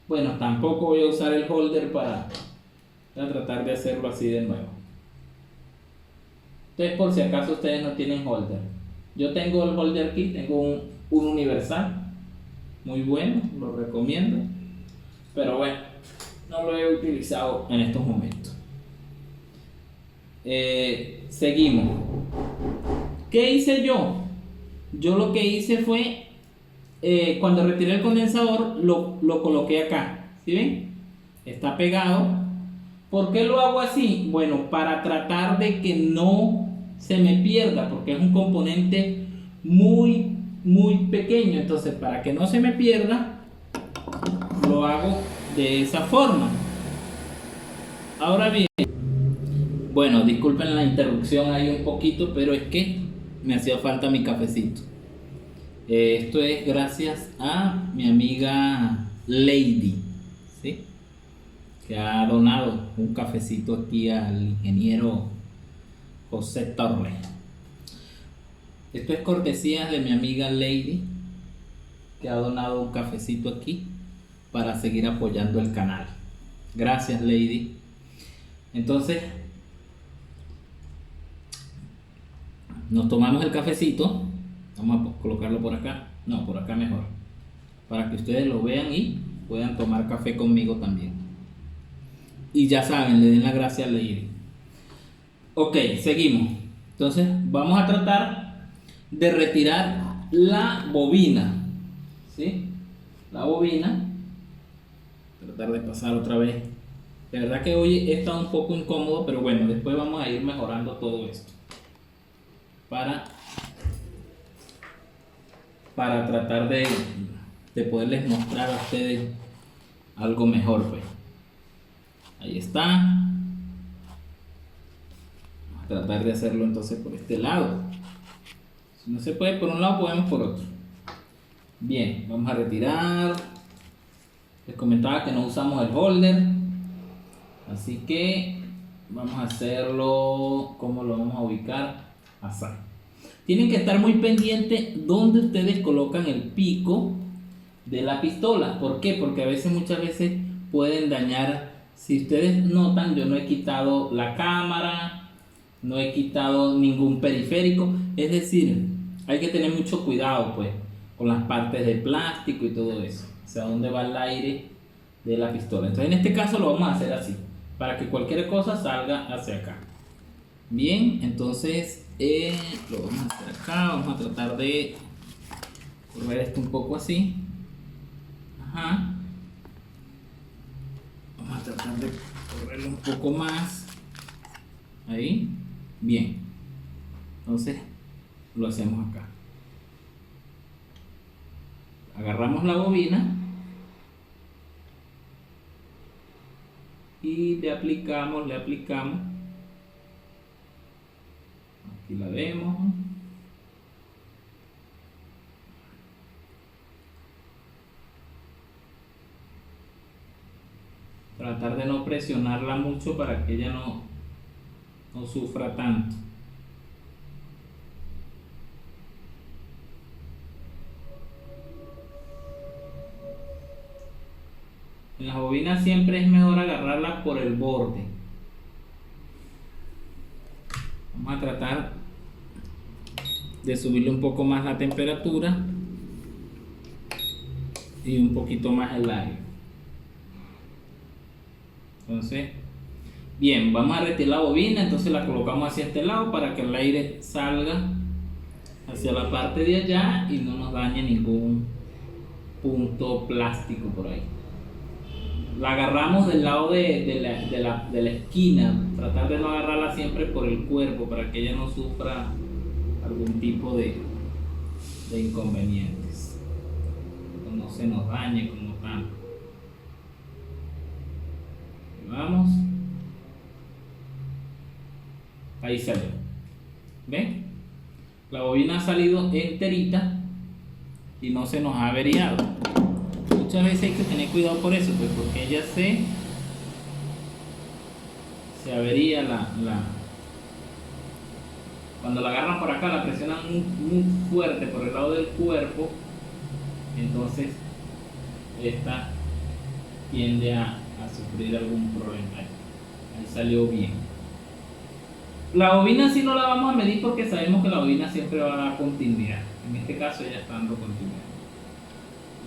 Bueno, tampoco voy a usar el holder para tratar de hacerlo así de nuevo. Entonces, por si acaso ustedes no tienen holder, yo tengo el holder aquí, tengo un universal muy bueno, lo recomiendo, pero bueno, no lo he utilizado en estos momentos. Seguimos. ¿Qué hice yo? Yo lo que hice fue, cuando retiré el condensador, lo coloqué acá. ¿Sí ven? Está pegado. ¿Por qué lo hago así? Bueno, para tratar de que no se me pierda, porque es un componente muy, muy pequeño. Entonces, para que no se me pierda, lo hago de esa forma. Ahora bien, bueno, disculpen la interrupción ahí un poquito, pero es que me hacía falta mi cafecito. Esto es gracias a mi amiga Lady, ¿sí?, que ha donado un cafecito aquí al ingeniero José Torres. Esto es cortesía de mi amiga Lady, que ha donado un cafecito aquí para seguir apoyando el canal. Gracias, Lady. Entonces, nos tomamos el cafecito. Vamos a colocarlo por acá. No, por acá mejor, para que ustedes lo vean y puedan tomar café conmigo también. Y ya saben, le den la gracia a Lady. Ok, seguimos. Entonces vamos a tratar de retirar la bobina, ¿sí? La bobina. Tratar de pasar otra vez. De verdad que hoy he estado un poco incómodo, pero bueno, después vamos a ir mejorando todo esto para tratar de poderles mostrar a ustedes algo mejor, pues. Ahí está. Vamos a tratar de hacerlo entonces por este lado. Si no se puede por un lado, podemos por otro. Bien, vamos a retirar. Les comentaba que no usamos el holder, así que vamos a hacerlo. ¿Cómo lo vamos a ubicar? Así. Tienen que estar muy pendientes donde ustedes colocan el pico de la pistola. ¿Por qué? Porque muchas veces pueden dañar. Si ustedes notan, yo no he quitado la cámara, no he quitado ningún periférico, es decir, hay que tener mucho cuidado pues con las partes de plástico y todo eso, o sea, dónde va el aire de la pistola. Entonces en este caso lo vamos a hacer así, para que cualquier cosa salga hacia acá. Bien, entonces lo vamos a hacer acá, vamos a tratar de correr esto un poco así. Ajá. Vamos a tratar de correrlo un poco más. Ahí. Bien. Entonces lo hacemos acá. Agarramos la bobina y le aplicamos. Aquí la vemos. Tratar de no presionarla mucho para que ella no sufra tanto. En las bobinas siempre es mejor agarrarla por el borde. Vamos a tratar de subirle un poco más la temperatura y un poquito más el aire. Entonces, bien, vamos a retirar la bobina, entonces la colocamos hacia este lado para que el aire salga hacia la parte de allá y no nos dañe ningún punto plástico por ahí. La agarramos del lado de la esquina, tratar de no agarrarla siempre por el cuerpo para que ella no sufra algún tipo de inconvenientes, no se nos dañe como tal. Vamos, ahí salió. ¿Ven? La bobina ha salido enterita y no se nos ha averiado. Muchas veces hay que tener cuidado por eso, pues porque ella se avería cuando la agarran por acá, la presionan muy fuerte por el lado del cuerpo, entonces esta tiende a sufrir algún problema. Ahí salió bien. La bobina sí no la vamos a medir porque sabemos que la bobina siempre va a dar continuidad. En este caso ella está dando continuidad.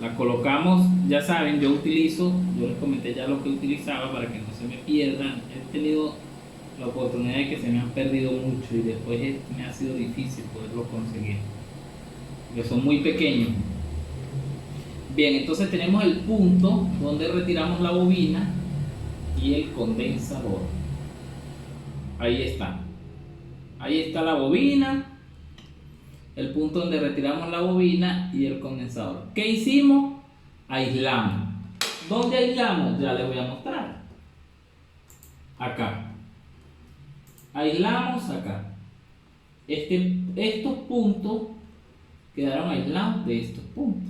La colocamos, ya saben, yo les comenté ya lo que utilizaba para que no se me pierdan. He tenido la oportunidad de que se me han perdido mucho y después me ha sido difícil poderlo conseguir, porque son muy pequeños. Bien, entonces tenemos el punto donde retiramos la bobina y el condensador. Ahí está la bobina, el punto donde retiramos la bobina y el condensador. ¿Qué hicimos? Aislamos. ¿Dónde aislamos? Ya les voy a mostrar. Acá. Aislamos acá. Estos puntos quedaron aislados de estos puntos.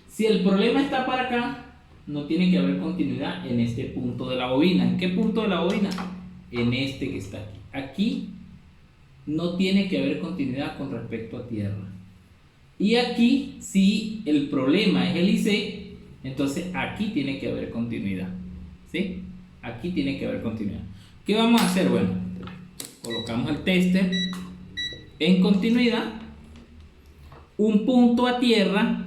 Si el problema está para acá, no tiene que haber continuidad en este punto de la bobina. ¿En qué punto de la bobina? En este que está aquí. Aquí no tiene que haber continuidad con respecto a tierra. Y aquí, si el problema es el IC, entonces aquí tiene que haber continuidad. ¿Sí? Aquí tiene que haber continuidad. ¿Qué vamos a hacer? Bueno, colocamos el tester en continuidad, un punto a tierra,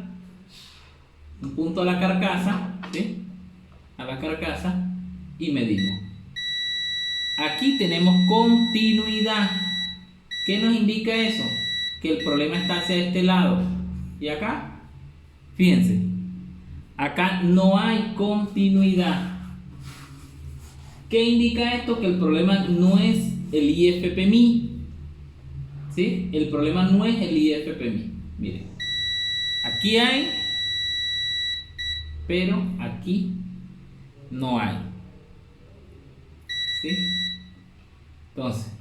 un punto a la carcasa, ¿sí? A la carcasa, y medimos. Aquí tenemos continuidad. ¿Qué nos indica eso? Que el problema está hacia este lado. Y acá, fíjense, acá no hay continuidad. ¿Qué indica esto? Que el problema no es el IFPMI. ¿Sí? El problema no es el IFPMI. Miren, aquí hay, pero aquí no hay. ¿Sí? Entonces,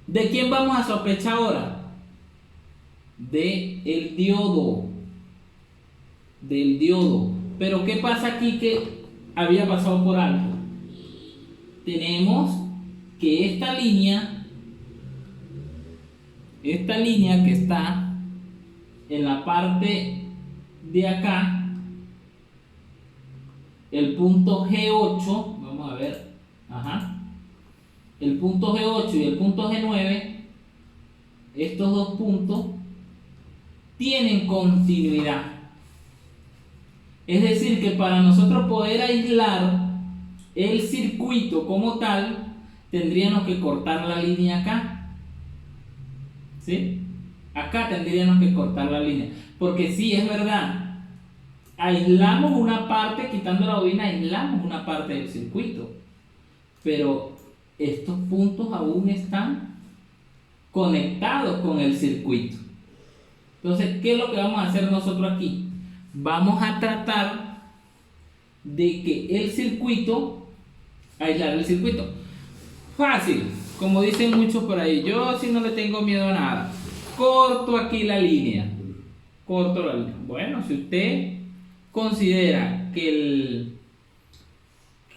¿de quién vamos a sospechar ahora? Del diodo. Del diodo. Pero ¿qué pasa aquí que había pasado por alto? Tenemos que esta línea que está en la parte de acá, el punto G8, vamos a ver, ajá, el punto G8 y el punto G9, estos dos puntos tienen continuidad. Es decir, que para nosotros poder aislar el circuito como tal, tendríamos que cortar la línea acá. ¿Sí? Acá tendríamos que cortar la línea. Porque sí, es verdad, aislamos una parte, quitando la bobina, aislamos una parte del circuito. Pero estos puntos aún están conectados con el circuito. Entonces, ¿qué es lo que vamos a hacer nosotros aquí? Vamos a tratar de que el circuito, aislar el circuito. Fácil, como dicen muchos por ahí. Yo si no le tengo miedo a nada, corto aquí la línea. Corto la línea. Bueno, si usted considera que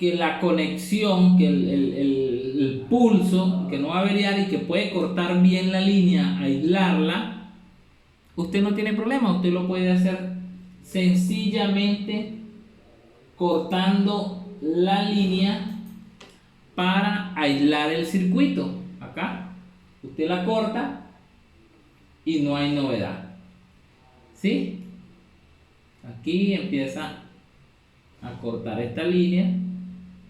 la conexión, que el pulso, que no va a variar y que puede cortar bien la línea, aislarla, usted no tiene problema, usted lo puede hacer sencillamente cortando la línea para aislar el circuito. Acá usted la corta y no hay novedad. ¿Sí? Aquí empieza a cortar esta línea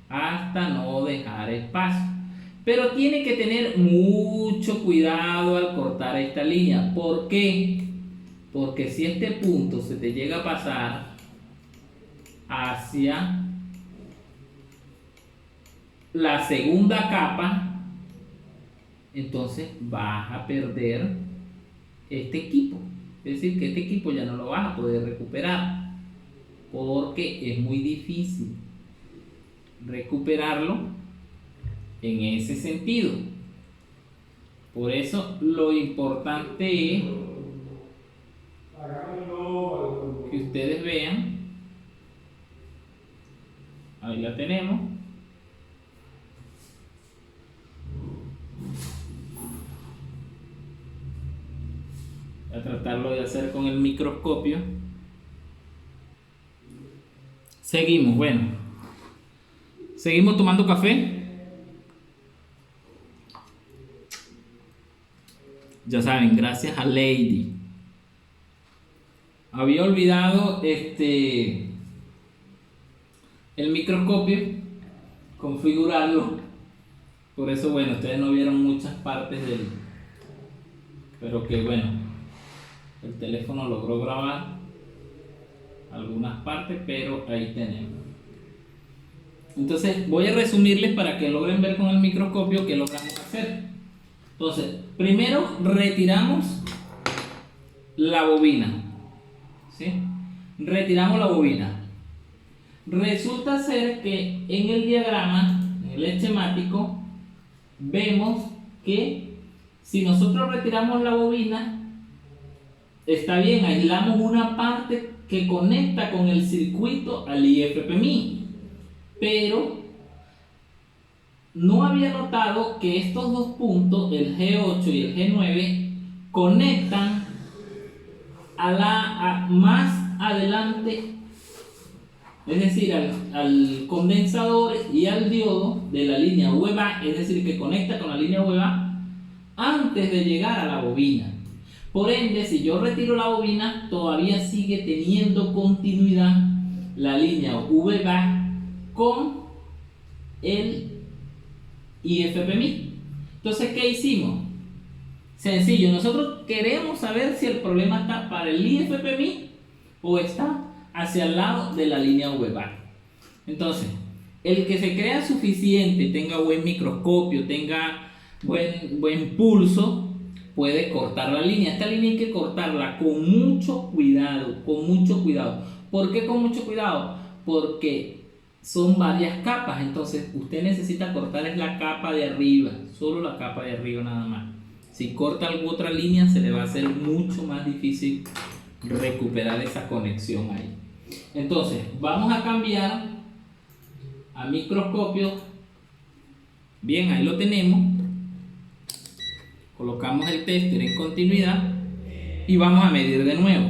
hasta no dejar espacio. Pero tiene que tener mucho cuidado al cortar esta línea. ¿Por qué? Porque si este punto se te llega a pasar hacia la segunda capa, entonces vas a perder este equipo. Es decir, que este equipo ya no lo vas a poder recuperar, porque es muy difícil recuperarlo en ese sentido. Por eso lo importante es que ustedes vean, ahí la tenemos, voy a tratarlo de hacer con el microscopio. Seguimos, bueno, seguimos tomando café. Ya saben, gracias a Lady. Había olvidado el microscopio, configurarlo. Por eso, bueno, ustedes no vieron muchas partes pero que bueno, el teléfono logró grabar algunas partes, pero ahí tenemos. Entonces voy a resumirles para que logren ver con el microscopio qué logramos hacer. Entonces, primero retiramos la bobina. ¿Sí? Retiramos la bobina. Resulta ser que en el diagrama, en el esquemático, vemos que si nosotros retiramos la bobina, está bien, aislamos una parte que conecta con el circuito al IFPMI, pero no había notado que estos dos puntos, el G8 y el G9, conectan a más adelante, es decir, al condensador y al diodo de la línea VA, es decir, que conecta con la línea VA antes de llegar a la bobina. Por ende, si yo retiro la bobina, todavía sigue teniendo continuidad la línea VA con el IFPMI. Entonces, ¿qué hicimos? Sencillo, nosotros queremos saber si el problema está para el IFPMI o está hacia el lado de la línea VA. Entonces, el que se crea suficiente, tenga buen microscopio, tenga buen pulso, puede cortar la línea. Esta línea hay que cortarla con mucho cuidado, con mucho cuidado. ¿Por qué con mucho cuidado? Porque son varias capas, entonces usted necesita cortar es la capa de arriba, solo la capa de arriba nada más. Si corta alguna otra línea, se le va a hacer mucho más difícil recuperar esa conexión ahí. Entonces, vamos a cambiar a microscopio. Bien, ahí lo tenemos. Colocamos el tester en continuidad y vamos a medir de nuevo.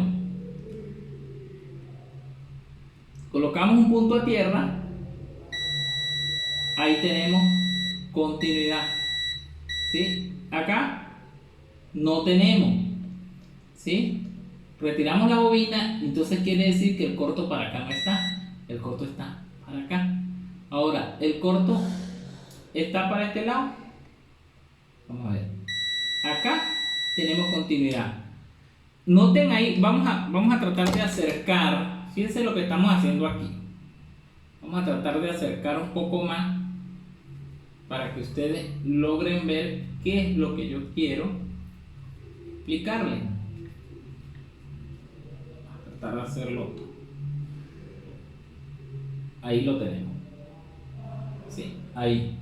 colocamos un punto a tierra, ahí tenemos continuidad, ¿sí? Acá no tenemos, ¿sí? Retiramos la bobina, entonces quiere decir que el corto para acá no está, el corto está para acá. Ahora, el corto está para este lado, vamos a ver, acá tenemos continuidad. Noten ahí, vamos a tratar de acercar, fíjense lo que estamos haciendo aquí. Vamos a tratar de acercar un poco más para que ustedes logren ver qué es lo que yo quiero explicarles. Vamos a tratar de hacerlo. Ahí lo tenemos. Sí, ahí.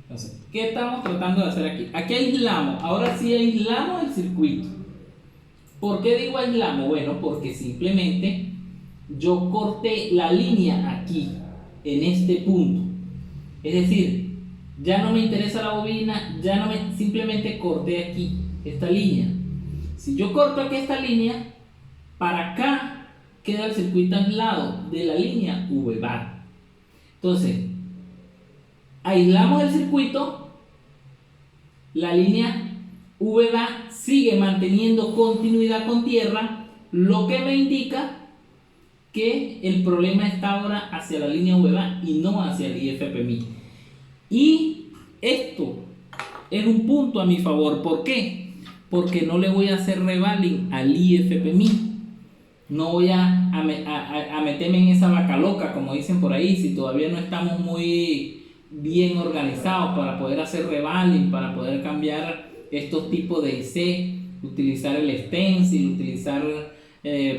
Entonces, ¿qué estamos tratando de hacer aquí? Aquí aislamos, ahora sí aislamos el circuito. ¿Por qué digo aislamos? Bueno, porque simplemente yo corté la línea aquí, en este punto. Es decir, ya no me interesa la bobina, simplemente corté aquí esta línea. Si yo corto aquí esta línea, para acá queda el circuito aislado de la línea V-bar. Entonces, aislamos el circuito, la línea V-bar sigue manteniendo continuidad con tierra, lo que me indica que el problema está ahora hacia la línea V-bar y no hacia el IFPMI. Y esto es un punto a mi favor. ¿Por qué? Porque no le voy a hacer revaling al IFPMI. No voy a meterme en esa vaca loca, como dicen por ahí, si todavía no estamos muy bien organizados para poder hacer revaling, para poder cambiar estos tipos de IC, utilizar el stencil,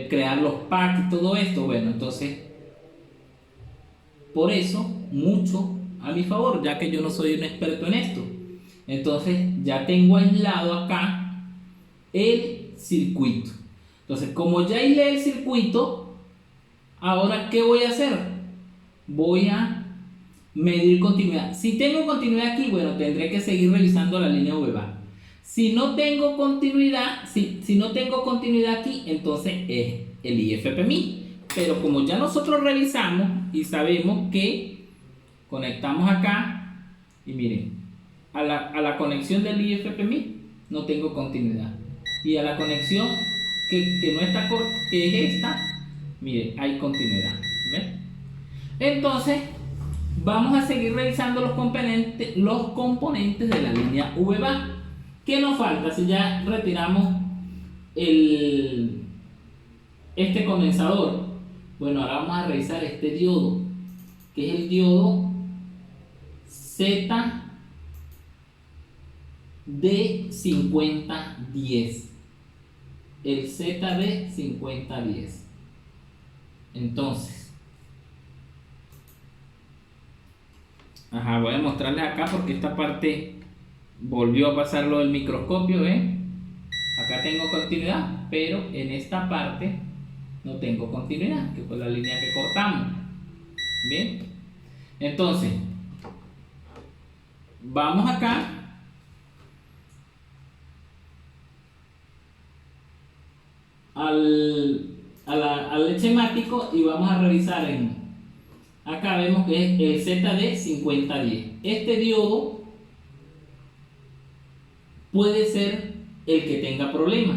crear los packs y todo esto. Bueno, entonces, por eso, mucho a mi favor, ya que yo no soy un experto en esto. Entonces, ya tengo aislado acá el circuito. Entonces, como ya aislé el circuito, ahora, ¿qué voy a hacer? Voy a medir continuidad. Si tengo continuidad aquí, bueno, tendré que seguir revisando la línea V-bar. Si no tengo continuidad, si no tengo continuidad aquí, entonces es el IFPMI. Pero como ya nosotros revisamos y sabemos que conectamos acá, y miren, a la conexión del IFPMI no tengo continuidad. Y a la conexión que no está corta, que es esta, miren, hay continuidad. ¿Ven? Entonces, vamos a seguir revisando los componentes de la línea V-bar. ¿Qué nos falta si ya retiramos este condensador? Bueno, ahora vamos a revisar este diodo, que es el diodo ZD5010. El ZD5010. Entonces, voy a mostrarles acá porque esta parte volvió a pasar lo del microscopio, ¿ven? Acá tengo continuidad, pero en esta parte no tengo continuidad, que fue la línea que cortamos. Bien, entonces vamos acá al esquemático y vamos a revisar acá vemos que es el ZD5010. Este diodo puede ser el que tenga problema,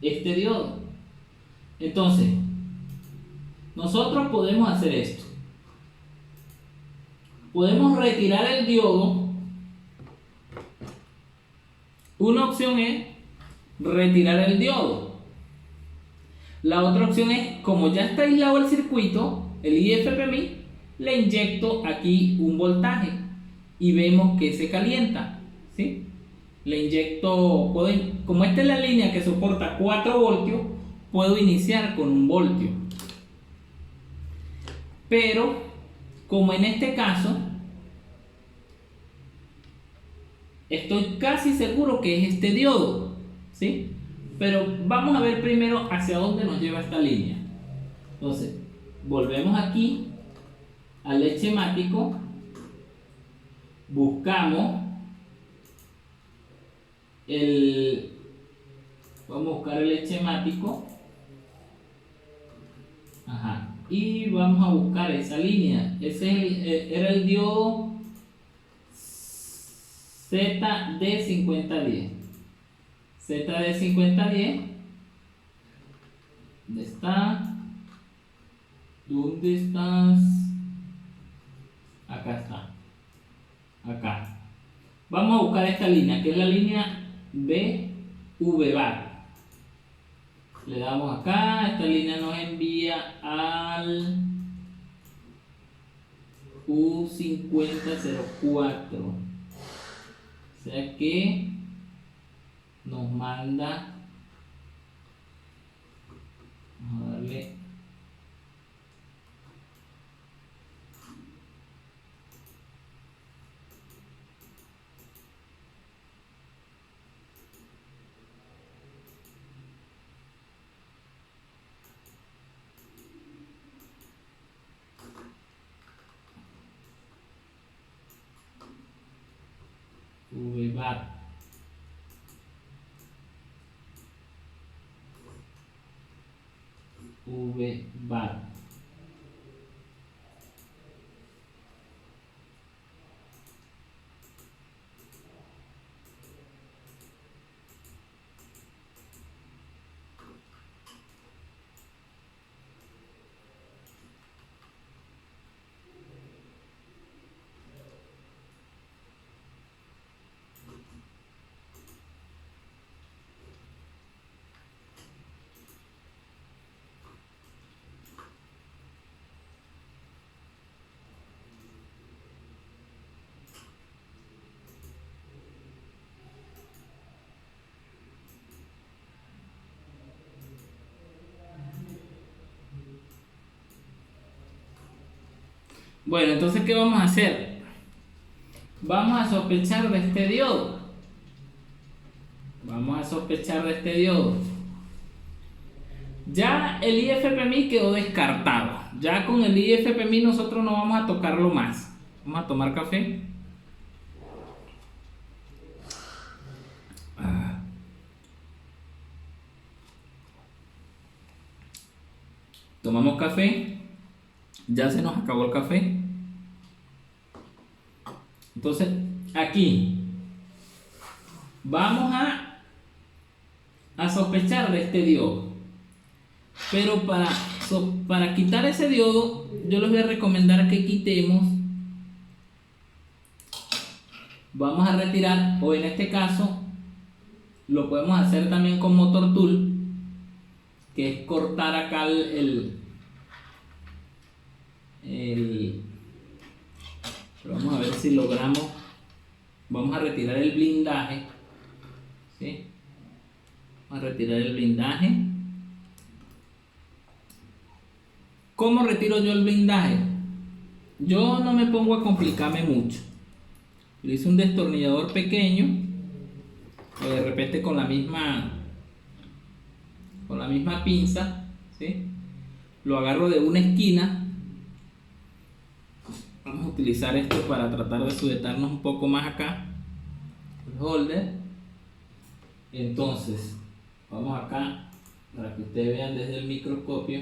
este diodo. Entonces, nosotros podemos hacer esto. Podemos retirar el diodo. Una opción es retirar el diodo. La otra opción es, como ya está aislado el circuito, el IFPMI, le inyecto aquí un voltaje y vemos que se calienta, ¿sí? Le inyecto, como esta es la línea que soporta 4 voltios, puedo iniciar con 1 voltio. Pero, como en este caso, estoy casi seguro que es este diodo, ¿sí? Pero vamos a ver primero hacia dónde nos lleva esta línea. Entonces, volvemos aquí al esquemático, buscamos vamos a buscar el esquemático. y vamos a buscar esa línea. Era el diodo ZD5010. ZD5010. ¿Dónde está? ¿Dónde estás? Acá está. Acá. Vamos a buscar esta línea, que es la línea BV-bar. Le damos acá, esta línea nos envía al U5004. O sea que nos manda, vamos a darle V-bar. V-bar. Bueno, entonces, ¿qué vamos a hacer? Vamos a sospechar de este diodo. Vamos a sospechar de este diodo. Ya el IFPMI quedó descartado. Ya con el IFPMI nosotros no vamos a tocarlo más. Vamos a tomar café. Tomamos café. Ya se nos acabó el café. Entonces, aquí vamos a sospechar de este diodo. Pero para quitar ese diodo, yo les voy a recomendar que quitemos. Vamos a retirar, o en este caso, lo podemos hacer también con motor tool, que es cortar acá pero vamos a ver si logramos. Vamos a retirar el blindaje, ¿sí? Vamos a retirar el blindaje. ¿Cómo retiro yo el blindaje? Yo no me pongo a complicarme mucho. Utilizo un destornillador pequeño, o de repente con la misma pinza, ¿sí? Lo agarro de una esquina. Vamos a utilizar esto para tratar de sujetarnos un poco más acá, el holder. Entonces vamos acá para que ustedes vean desde el microscopio.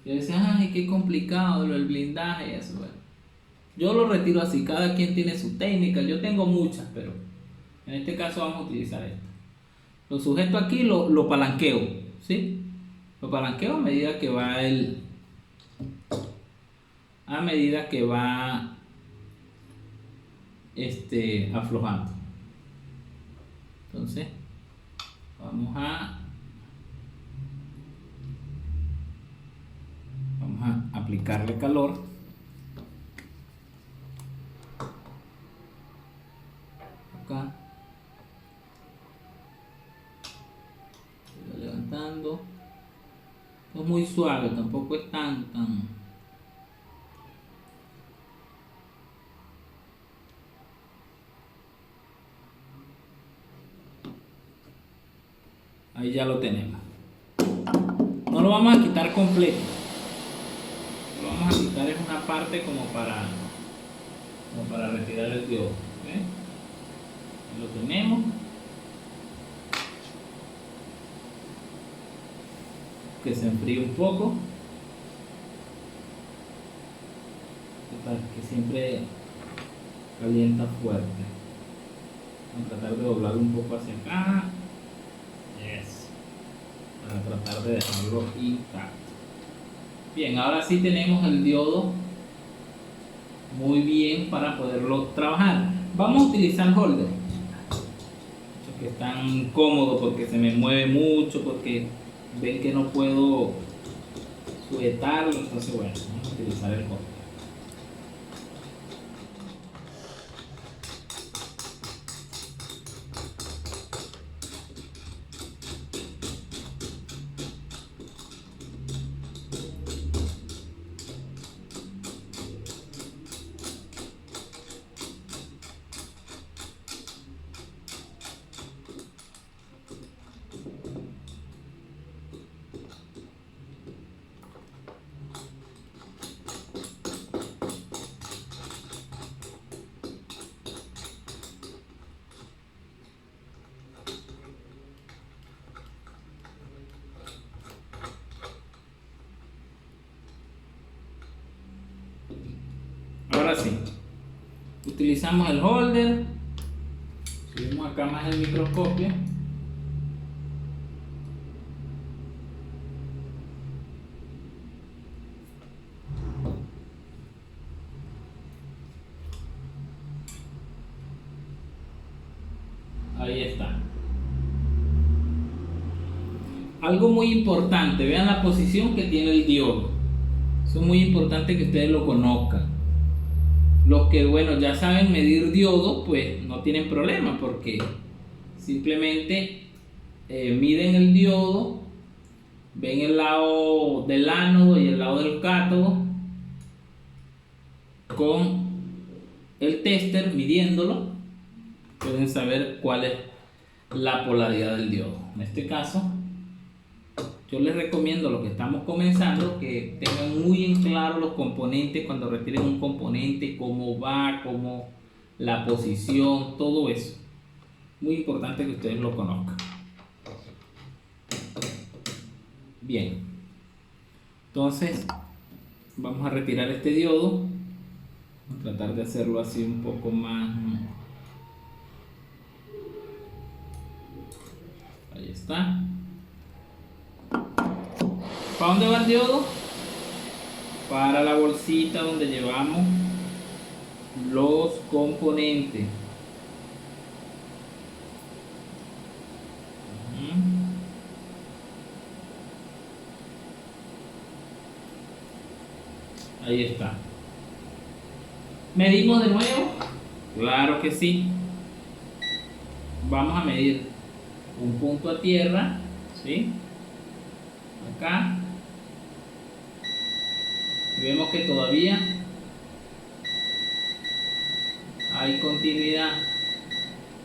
Y dicen, ay, qué complicado lo del blindaje y eso. Bueno, yo lo retiro así, cada quien tiene su técnica. Yo tengo muchas, pero en este caso vamos a utilizar esto. Lo sujeto aquí, lo palanqueo, ¿sí? Lo palanqueo a medida que va aflojando. Entonces vamos a aplicarle calor. Acá voy levantando. Es muy suave, tampoco es tan ahí ya lo tenemos. No lo vamos a quitar completo. Lo vamos a quitar en una parte como para retirar el diodo. ¿Okay? Lo tenemos. Que se enfríe un poco. que siempre calienta fuerte. Vamos a tratar de doblarlo un poco hacia acá. Yes. Para tratar de dejarlo intacto. Bien, ahora sí tenemos el diodo muy bien para poderlo trabajar. Vamos a utilizar holder, que es tan cómodo porque se me mueve mucho, porque ven que no puedo sujetarlo, entonces bueno, vamos a utilizar el holder. Ahora sí, utilizamos el holder, subimos acá más el microscopio. Ahí está. Algo muy importante, vean la posición que tiene el diodo. Eso es muy importante que ustedes lo conozcan. Los que, bueno, ya saben medir diodos, pues no tienen problema porque simplemente miden el diodo, ven el lado del ánodo y el lado del cátodo con el tester midiéndolo, pueden saber cuál es la polaridad del diodo. En este caso, yo les recomiendo a los que estamos comenzando que tengan muy en claro los componentes cuando retiren un componente, cómo va, cómo la posición, todo eso. Muy importante que ustedes lo conozcan. Bien. Entonces, vamos a retirar este diodo. Vamos a tratar de hacerlo así un poco más. Ahí está. ¿Para dónde va el diodo? Para la bolsita donde llevamos los componentes. Ahí está. ¿Medimos de nuevo? Claro que sí. Vamos a medir un punto a tierra, ¿sí? Acá. Vemos que todavía hay continuidad.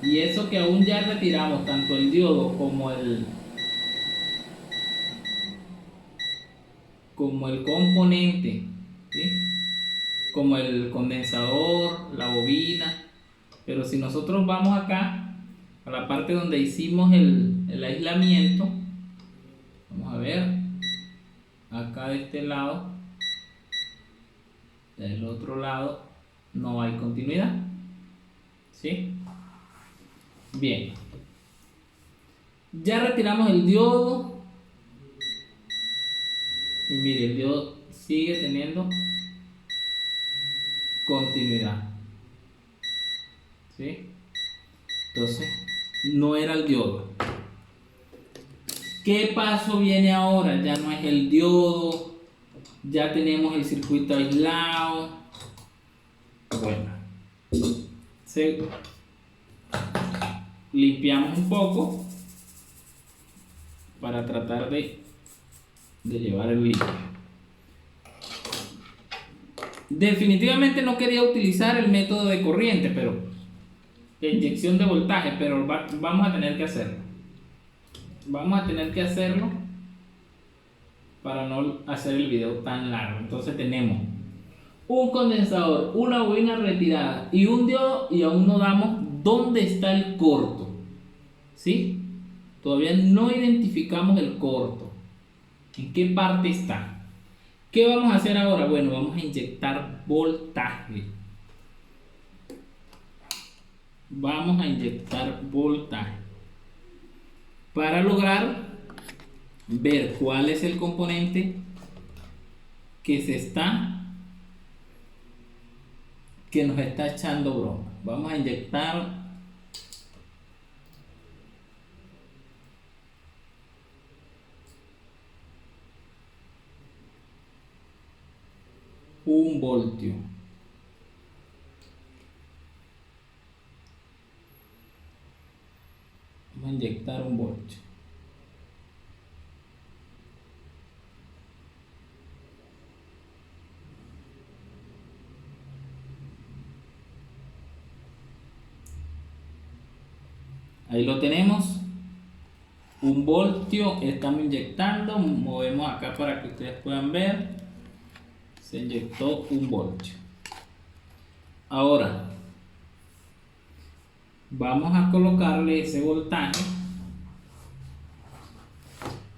Y eso que aún ya retiramos tanto el diodo como el componente, ¿sí? Como el condensador, la bobina. Pero si nosotros vamos acá a la parte donde hicimos el aislamiento, vamos a ver acá de este lado, del otro lado no hay continuidad, ¿sí? Bien, ya retiramos el diodo y mire, el diodo sigue teniendo continuidad, ¿sí? Entonces no era el diodo. ¿Qué paso viene ahora? Ya no es el diodo, ya tenemos el circuito aislado. Bueno, limpiamos un poco para tratar de llevar el limpio. Definitivamente no quería utilizar el método de corriente, pero de inyección de voltaje, pero vamos a tener que hacerlo. Vamos a tener que hacerlo para no hacer el video tan largo. Entonces tenemos un condensador, una bobina retirada y un diodo, y aún no damos dónde está el corto, ¿sí? Todavía no identificamos el corto, en qué parte está. ¿Qué vamos a hacer ahora? Bueno, vamos a inyectar voltaje. Vamos a inyectar voltaje para lograr ver cuál es el componente que nos está echando broma. Vamos a inyectar un voltio. Vamos a inyectar un voltio. Ahí lo tenemos. Un voltio estamos inyectando. Movemos acá para que ustedes puedan ver. Se inyectó un voltio. Ahora vamos a colocarle ese voltaje.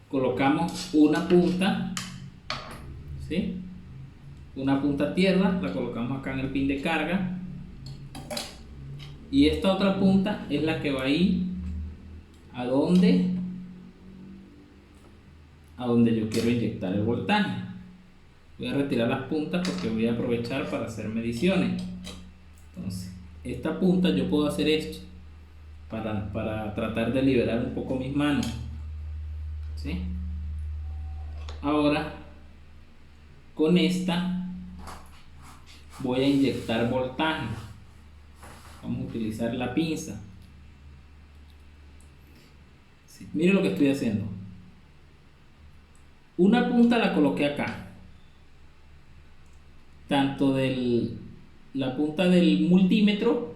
Colocamos una punta, ¿sí? Una punta tierra, la colocamos acá en el pin de carga. Y esta otra punta es la que va a ir a donde yo quiero inyectar el voltaje. Voy a retirar las puntas porque voy a aprovechar para hacer mediciones. Entonces, esta punta yo puedo hacer esto para tratar de liberar un poco mis manos, ¿sí? Ahora, con esta voy a inyectar voltaje. Vamos a utilizar la pinza. Sí, mire lo que estoy haciendo. Una punta la coloqué acá, tanto la punta del multímetro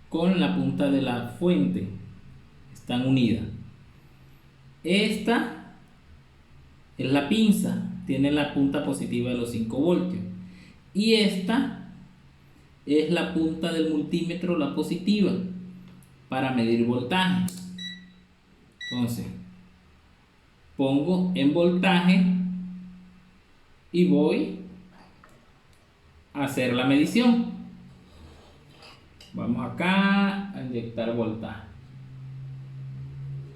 con la punta de la fuente están unidas. Esta es la pinza, tiene la punta positiva de los 5 voltios, y esta es la punta del multímetro, la positiva, para medir voltaje. Entonces pongo en voltaje y voy a hacer la medición. Vamos acá a inyectar voltaje.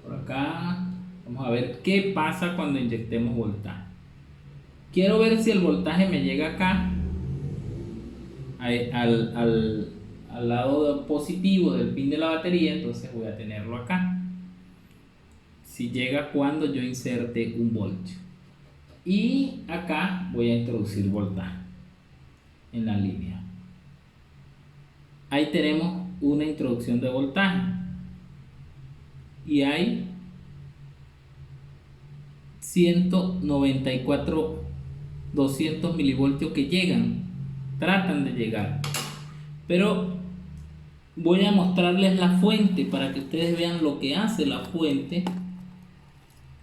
Por acá vamos a ver qué pasa cuando inyectemos voltaje. Quiero ver si el voltaje me llega acá al lado positivo del pin de la batería. Entonces voy a tenerlo acá. Si llega cuando yo inserte un voltio. Y acá voy a introducir voltaje en la línea. Ahí tenemos una introducción de voltaje. Y hay 194, 200 milivoltios que llegan. Tratan de llegar. Pero voy a mostrarles la fuente para que ustedes vean lo que hace la fuente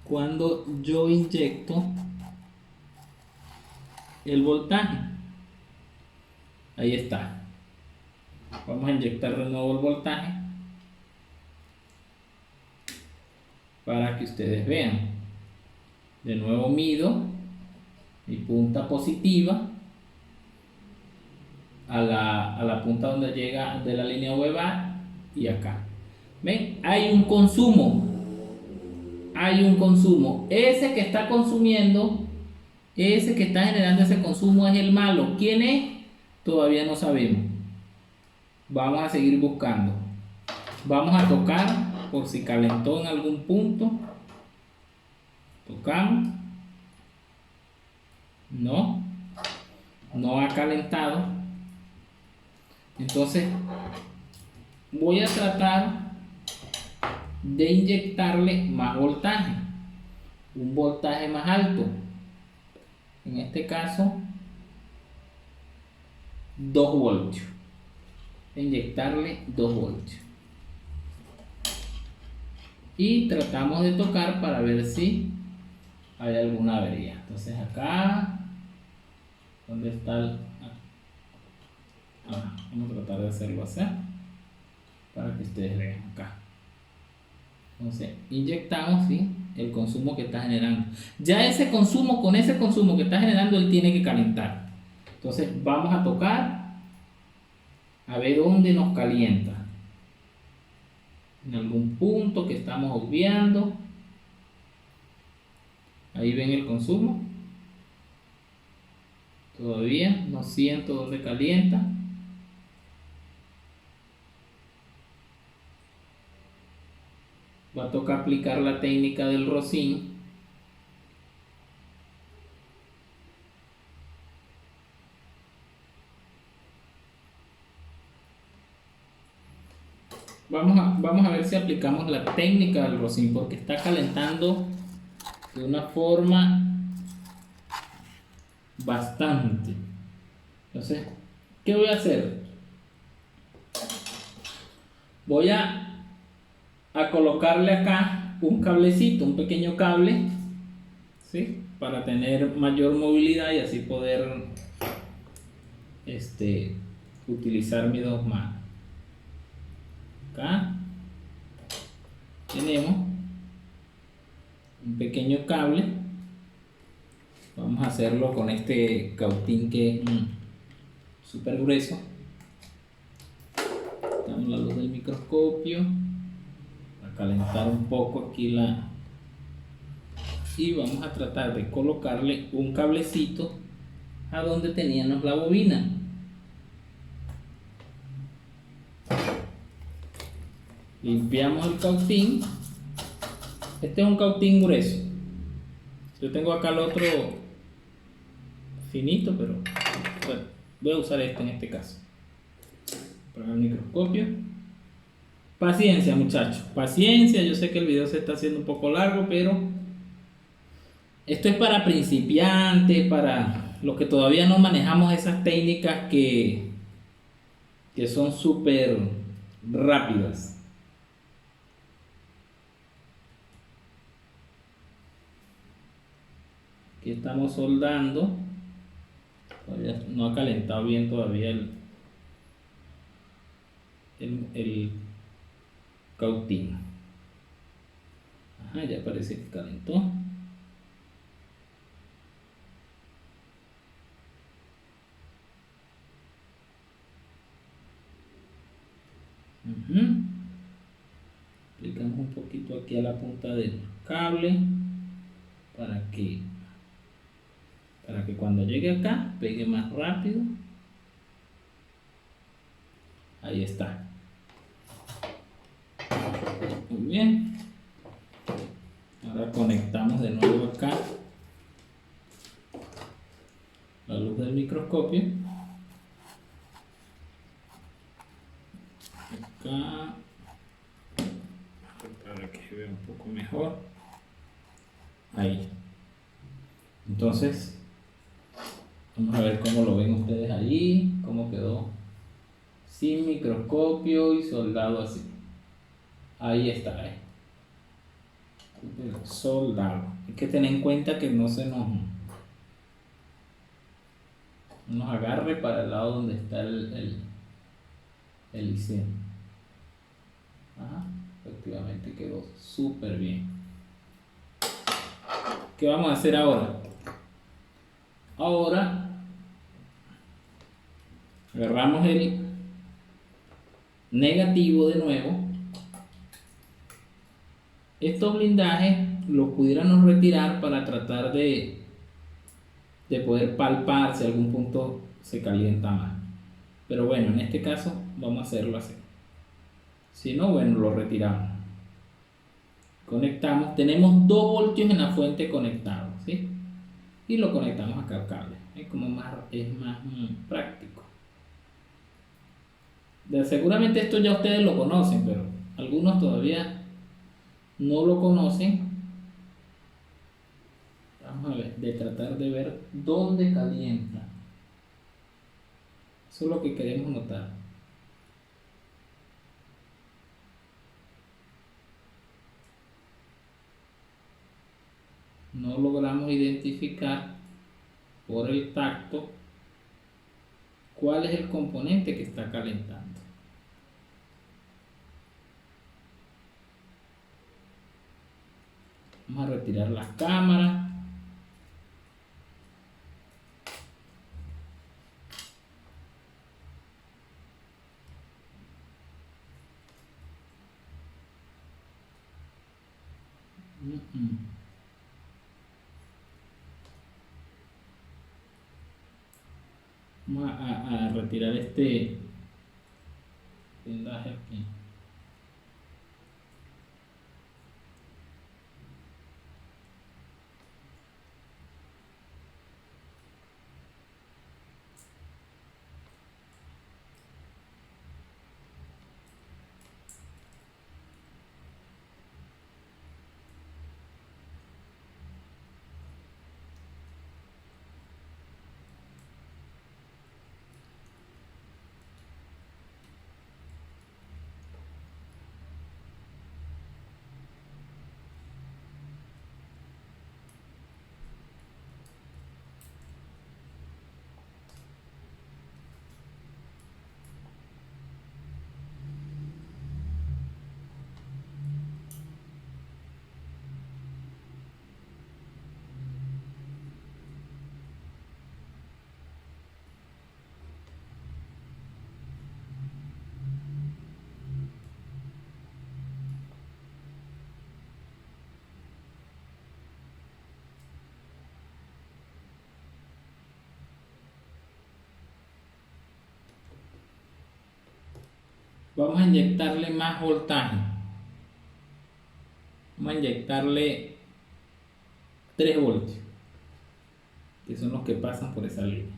cuando yo inyecto el voltaje. Ahí está. Vamos a inyectar de nuevo el voltaje para que ustedes vean. De nuevo mido mi punta positiva a la punta donde llega de la línea VBA y acá. ¿Ven? Hay un consumo. Ese que está consumiendo, ese que está generando ese consumo es el malo. ¿Quién es? Todavía no sabemos. Vamos a seguir buscando. Vamos a tocar por si calentó en algún punto. Tocamos. No ha calentado. Entonces voy a tratar de inyectarle más voltaje, un voltaje más alto, en este caso 2 voltios. Inyectarle 2 voltios y tratamos de tocar para ver si hay alguna avería. Entonces acá, ¿dónde está el? Vamos a tratar de hacerlo así para que ustedes vean acá. Entonces inyectamos, ¿sí? el consumo que está generando. Ya ese consumo, con ese consumo que está generando, él tiene que calentar. Entonces vamos a tocar a ver dónde nos calienta. En algún punto que estamos obviando. Ahí ven el consumo. Todavía no siento dónde calienta. Va a tocar aplicar la técnica del rocín. Vamos a ver si aplicamos la técnica del rocín, porque está calentando de una forma bastante. Entonces, ¿qué voy a hacer? Voy a colocarle acá un cablecito, un pequeño cable, ¿sí? Para tener mayor movilidad y así poder utilizar mis dos manos. Acá tenemos un pequeño cable. Vamos a hacerlo con este cautín que es súper grueso. Damos la luz del microscopio a calentar un poco aquí y vamos a tratar de colocarle un cablecito a donde teníamos la bobina. Limpiamos el cautín. Este es un cautín grueso. Yo tengo acá el otro finito, pero bueno, voy a usar este en este caso para el microscopio. Paciencia, muchachos, paciencia. Yo sé que el video se está haciendo un poco largo, pero esto es para principiantes, para los que todavía no manejamos esas técnicas que son súper rápidas. Aquí estamos soldando. Todavía no ha calentado bien todavía el cautín. Ajá, ya parece que calentó. Aplicamos un poquito aquí a la punta del cable para que cuando llegue acá pegue más rápido. Ahí está. Muy bien. Ahora conectamos de nuevo acá la luz del microscopio. Acá para que se vea un poco mejor. Ahí. Entonces vamos a ver cómo lo ven ustedes ahí, cómo quedó sin microscopio y soldado así. Ahí está, soldado. Hay que tener en cuenta que no se nos agarre para el lado donde está el liceo. Ajá, efectivamente quedó súper bien. ¿Qué vamos a hacer ahora? Ahora agarramos el negativo de nuevo. Estos blindajes los pudiéramos retirar para tratar de poder palpar si algún punto se calienta más. Pero bueno, en este caso vamos a hacerlo así. Si no, bueno, lo retiramos. Conectamos. Tenemos 2 voltios en la fuente conectado, ¿sí? Y lo conectamos acá al cable. Es más práctico. Seguramente esto ya ustedes lo conocen, pero algunos todavía no lo conocen. Vamos a ver, de tratar de ver dónde calienta. Eso es lo que queremos notar. No logramos identificar por el tacto cuál es el componente que está calentando. Vamos a retirar las cámaras. Vamos a retirar este vendaje aquí. Vamos a inyectarle más voltaje. Vamos a inyectarle 3 voltios, que son los que pasan por esa línea.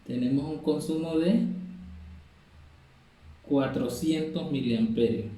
Tenemos un consumo de 400 miliamperios.